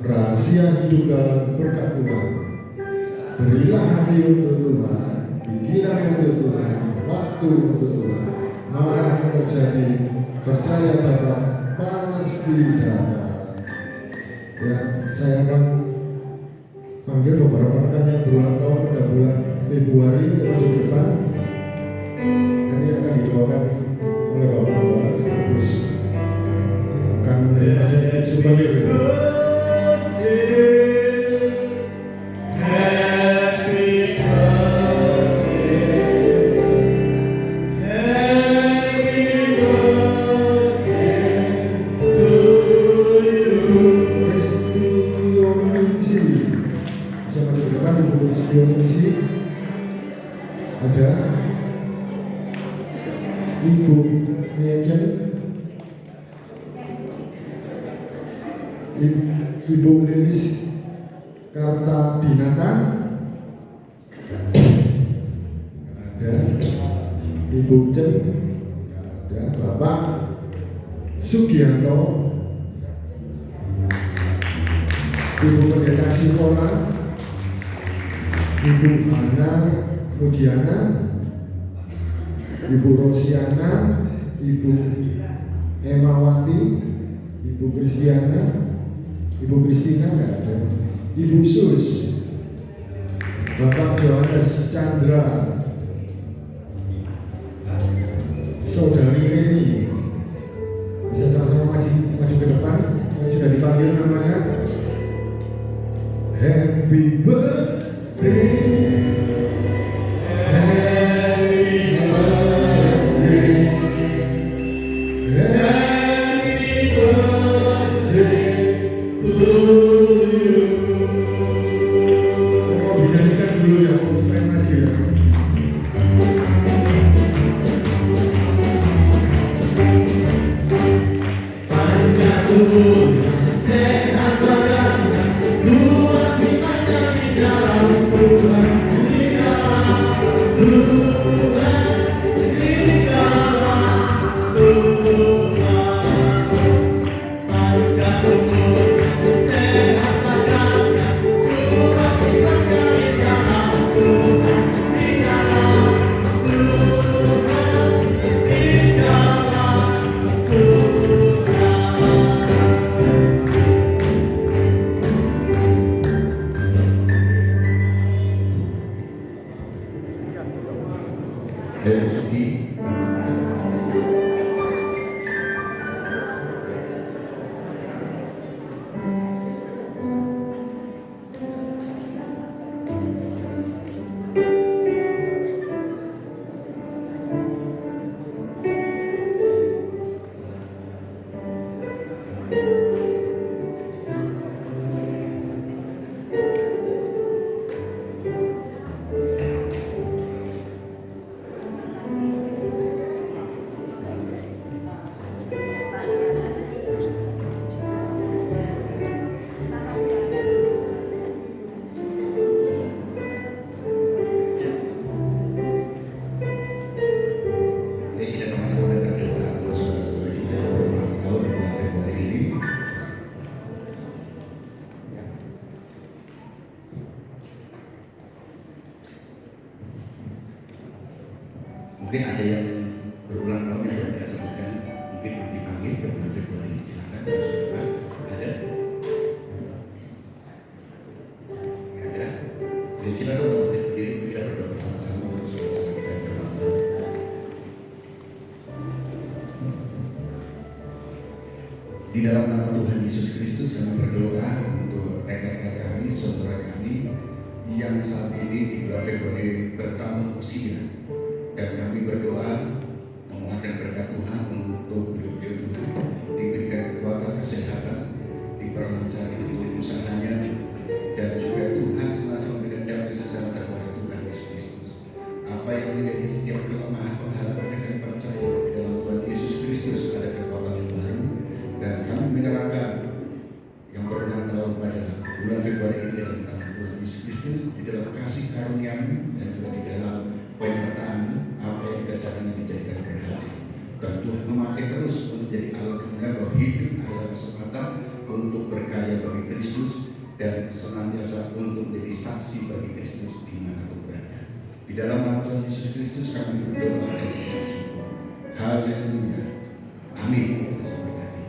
Rahasia hidup dalam berkat Tuhan. Berilah hati untuk Tuhan, pikiran untuk Tuhan, waktu untuk Tuhan. Maka akan terjadi percaya dapat, pasti dapat. Ya, saya akan panggil beberapa rekan yang berulang tahun pada bulan Februari untuk maju ke depan. Nanti akan didoakan oleh Bapak Gembala sekaligus akan menerima sedikit souvenir. Ada Ibu Miajen, Ibu Lilis Kartabinata, ada Ibu Jen, ada Bapak Sugianto, Ibu Pendeta Simona, Ibu Hana Mujiana, Ibu Rosiana, Ibu Emawati, Ibu Kristiana, Ibu Kristina nggak ada, Ibu Sus, Bapak Johannes Chandra, Saudari Leni, bisa sama-sama maju ke depan yang sudah dipanggil namanya. Happy birthday. Ayo Sugi. Mungkin ada yang berulang tahun yang tidak sebutkan, mungkin belum dipanggil ke bulan Februari. Silakan maju ke depan. Ada? Nggak ada? Jadi kita sama-sama berdiri, kita berdoa bersama-sama untuk saudara-saudara kita yang berulang tahun. Di dalam nama Tuhan Yesus Kristus kami berdoa untuk rekan-rekan kami, saudara kami yang saat ini di bulan Februari bertambah usia. Dan kami berdoa memohonkan berkat Tuhan untuk beliau-beliau Tuhan, diberikan kekuatan kesehatan, diperlancar untuk usahanya, dan juga Tuhan senantiasa memberikan damai secara terbaru Tuhan Yesus Kristus. Apa yang menjadi setiap kelemahan pengharapannya kami percaya di dalam Tuhan Yesus Kristus ada kekuatan yang baru, dan kami menyerahkan yang berulang tahun pada bulan Februari ini dalam tangan Tuhan Yesus Kristus, di dalam kasih karunia-Mu dan juga di dalam penyertaan-Mu. Apa yang dikerjakan yang dijadikan berhasil, dan Tuhan memakai terus untuk jadi alat kemuliaan bahwa hidup adalah kesempatan untuk berkarya bagi Kristus dan senantiasa untuk menjadi saksi bagi Kristus dimanapun berada. Di dalam nama Tuhan Yesus Kristus kami berdoa dan mengucap syukur. Haleluya. Amin. Yesus memberkati.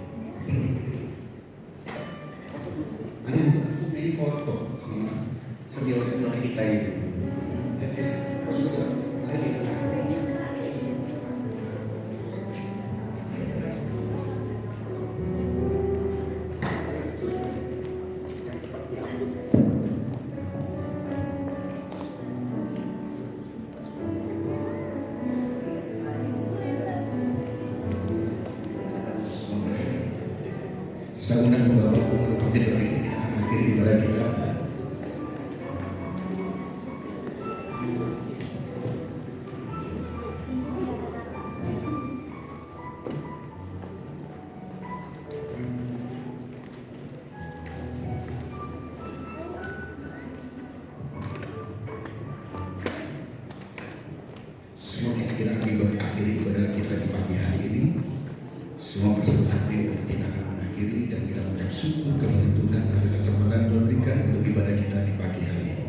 Ada aku ini foto sama senior-senior kita ini. Ya sini, saya di depan. Yang cepat pulang dulu. Saya undang Bapak untuk bangkit berdiri, kita akan akhiri ibadah kita. Semuanya kita akhiri ibadah kita di pagi hari ini. Semua bersatu hati untuk kita akan mengakhiri dan kita mengucap syukur kepada Tuhan atas kesempatan Tuhan berikan untuk ibadah kita di pagi hari ini.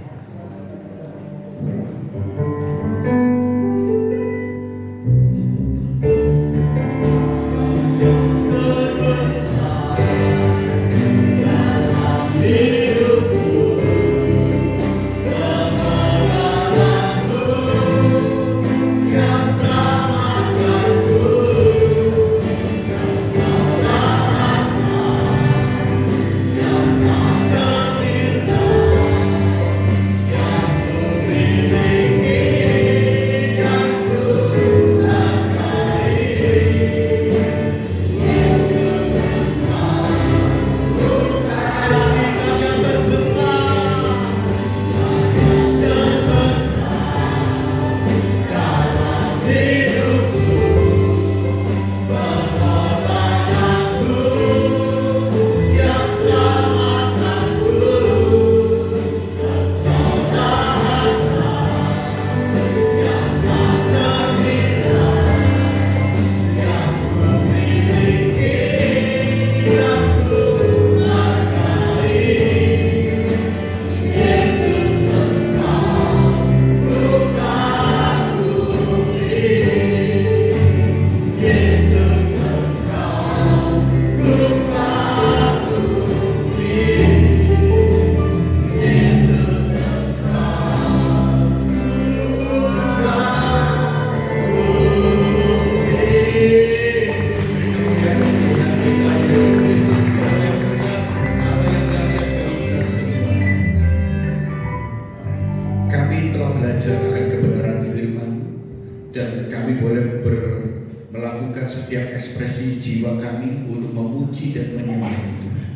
Melakukan setiap ekspresi jiwa kami untuk memuji dan menyembah Tuhan.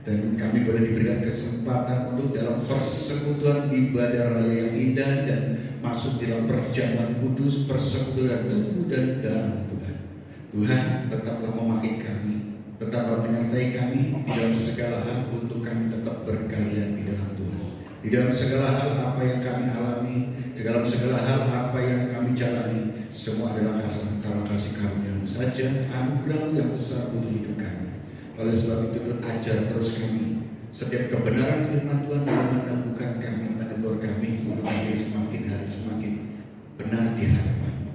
Dan kami boleh diberikan kesempatan untuk dalam persekutuan ibadah raya yang indah dan masuk dalam perjamuan kudus, persekutuan tubuh dan darah Tuhan. Tuhan tetaplah memakai kami, tetaplah menyertai kami di dalam segala hal untuk kami tetap berkarya di dalam Tuhan. Di dalam segala hal apa yang kami alami, dalam segala hal apa yang kami jalani, semua adalah karena kasih karunia-Mu saja, anugerah-Mu yang besar untuk hidup kami. Oleh sebab itu Tuhan, ajar terus kami setiap kebenaran firman Tuhan dalam meneguhkan kami, menegur kami untuk kami semakin hari semakin benar di hadapan-Mu.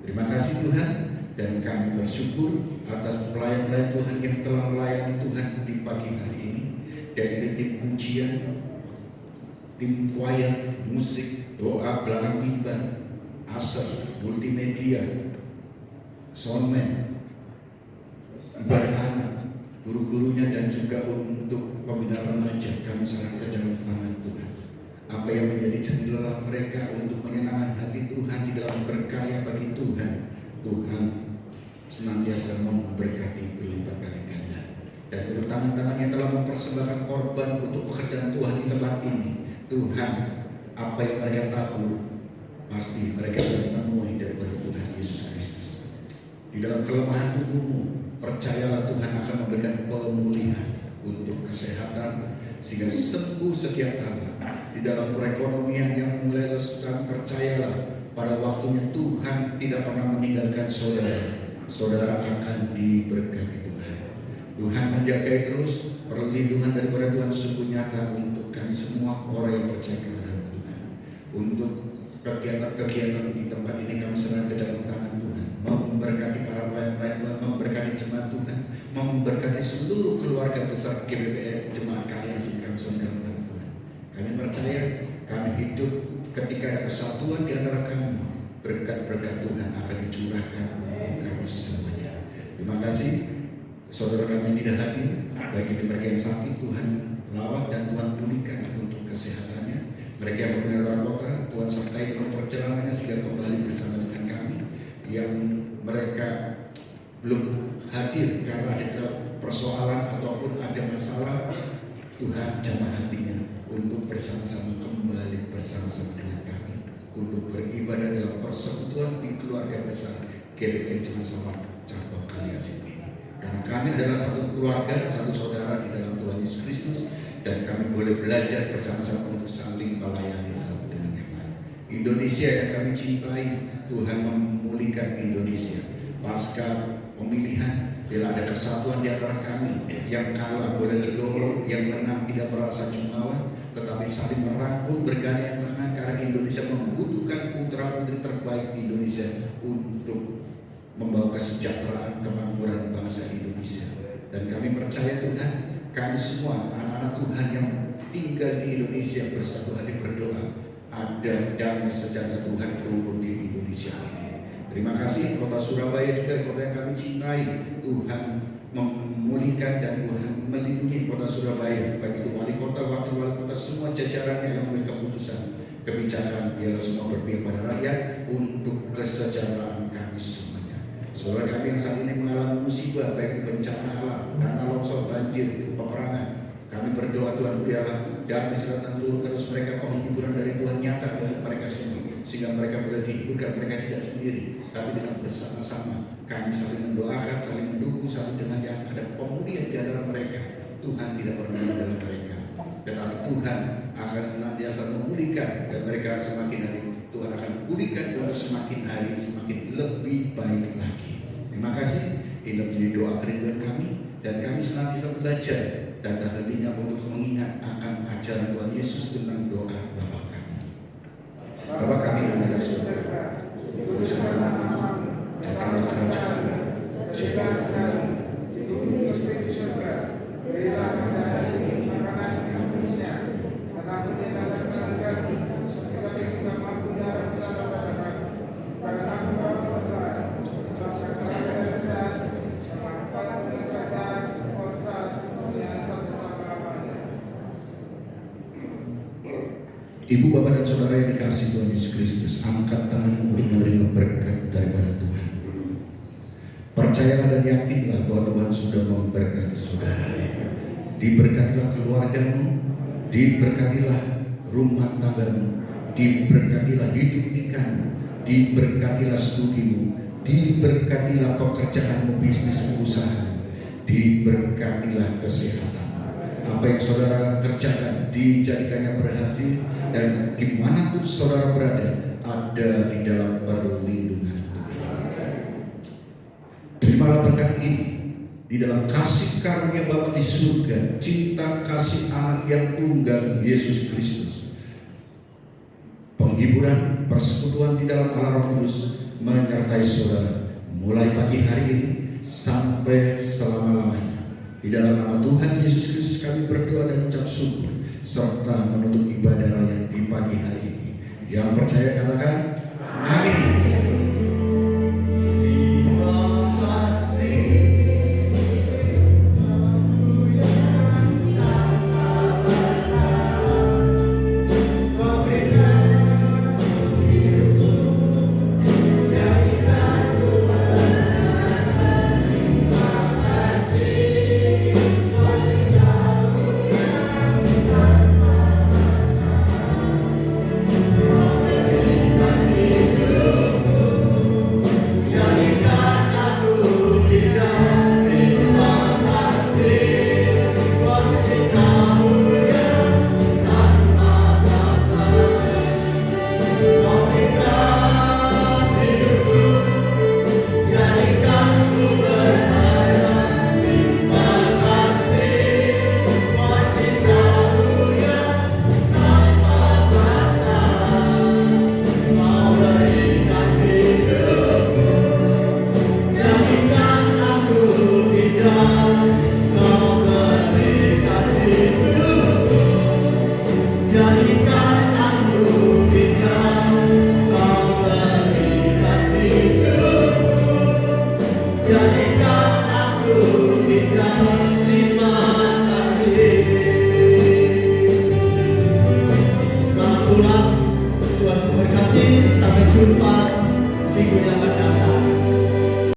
Terima kasih Tuhan, dan kami bersyukur atas pelayan-pelayan Tuhan yang telah melayani Tuhan di pagi hari ini. Dari tim pujian, tim choir, musik, doa, belakang mimbar, asal, multimedia, soundman, ibadah anak, guru-gurunya, dan juga untuk pembina remaja, kami serahkan dalam tangan Tuhan. Apa yang menjadi jendela mereka untuk menyenangkan hati Tuhan di dalam berkarya bagi Tuhan, Tuhan senantiasa memberkati berlipat kali ganda. Dan untuk tangan-tangan yang telah mempersembahkan korban untuk pekerjaan Tuhan di tempat ini, Tuhan, apa yang mereka tabur pasti mereka akan memenuhi daripada Tuhan Yesus Kristus. Di dalam kelemahan tubuhmu, percayalah Tuhan akan memberikan pemulihan untuk kesehatan sehingga sembuh setiap kala. Di dalam perekonomian yang mulai lesu, percayalah pada waktunya Tuhan tidak pernah meninggalkan saudara. Saudara akan diberkati Tuhan. Tuhan menjagai terus perlindungan daripada Tuhan sungguh nyata untuk kami semua orang yang percaya kepada Tuhan. Untuk kegiatan-kegiatan di tempat ini kami serahkan ke dalam tangan Tuhan. Memberkati para pelayan-pelayan Tuhan, memberkati memberkati seluruh keluarga besar GBPS Jemaat Karya Asih kami dalam tangan Tuhan. Kami percaya kami hidup ketika ada kesatuan di antara kami, berkat-berkat Tuhan akan dicurahkan untuk kami semuanya. Terima kasih saudara kami yang tidak hadir, bagi mereka yang sakit Tuhan lawat dan Tuhan pulihkan untuk kesehatannya. Mereka yang berada di luar kota, Tuhan sertai dalam perjalanannya sehingga kembali bersama dengan kami. Yang mereka belum hadir karena ada persoalan ataupun ada masalah, Tuhan jamah hatinya untuk bersama-sama kembali bersama-sama dengan kami untuk beribadah dalam persekutuan di keluarga besar GBPS Jemaat Sawat Cabang Kaliasih ini. Karena kami adalah satu keluarga, satu saudara di dalam Tuhan Yesus Kristus, dan kami boleh belajar bersama-sama untuk saling melayani satu dengan yang lain. Indonesia yang kami cintai, Tuhan memulihkan Indonesia. Pasca pemilihan, bila ada kesatuan di antara kami, yang kalah boleh legowo, yang menang tidak merasa jumawa, tetapi saling merangkul, bergandeng tangan, karena Indonesia membutuhkan putra-putri terbaik Indonesia untuk membawa kesejahteraan kemakmuran bangsa Indonesia. Dan kami percaya Tuhan, kami semua anak-anak Tuhan yang tinggal di Indonesia bersatu hati berdoa, ada damai sejahtera Tuhan turun di Indonesia ini. Terima kasih kota Surabaya juga kota yang kami cintai. Tuhan memulihkan dan Tuhan melindungi kota Surabaya, baik itu wali kota, wakil wali kota, semua jajarannya yang mengambil keputusan kebijakan, biarlah semua berpihak pada rakyat untuk kesejahteraan kami semuanya. Saudara kami yang saat ini mengalami musibah, baik itu bencana alam, tanah longsor, banjir, peperangan, kami berdoa Tuhan biarlah damai sejahtera turun ke atas mereka, penghiburan dari Tuhan nyata untuk mereka semua, sehingga mereka boleh dihiburkan, mereka tidak sendiri, tapi dengan bersama-sama kami saling mendoakan, saling mendukung, saling dengan yang ada pemulihan di antara mereka. Tuhan tidak pernah meninggalkan mereka, tetapi Tuhan akan senantiasa memulihkan, dan mereka semakin hari Tuhan akan pulihkan untuk semakin hari semakin lebih baik lagi. Terima kasih. Ini menjadi doa kerinduan kami, dan kami senantiasa belajar dan tak hentinya untuk mengingat akan ajaran Tuhan Yesus tentang doa Bapa kami. Bapa kami yang ada di surga, dikuduskanlah namamu, datanglah kerajaan-Mu, jadilah kehendakmu di bumi seperti di surga. Berilah kami pada hari ini makan kami secukupnya, dan ampunilah kesalahan kami seperti kami mengampuni orang bersalah kepada kami. Dan kami kasih kami Ibu, Bapak, dan Saudara yang dikasihi Tuhan Yesus Kristus, angkat tanganmu untuk menerima berkat daripada Tuhan. Percayalah dan yakinlah bahwa Tuhan sudah memberkati saudara. Diberkatilah keluargamu, diberkatilah rumah tanggamu, diberkatilah hidup nikahmu, diberkatilah studimu, diberkatilah pekerjaanmu, bisnismu, usahamu, diberkatilah kesehatan. Apa yang saudara kerjakan dijadikannya berhasil, dan dimanapun saudara berada ada di dalam perlindungan Tuhan. Terimalah berkat ini di dalam kasih karunia Bapa di surga, cinta kasih anak yang tunggal Yesus Kristus, penghiburan persekutuan di dalam Allah Roh Kudus menyertai saudara mulai pagi hari ini sampai selama-lamanya. Di dalam nama Tuhan Yesus Kristus kami berdoa dan mengucap syukur serta menutup ibadah raya di pagi hari ini. Yang percaya katakan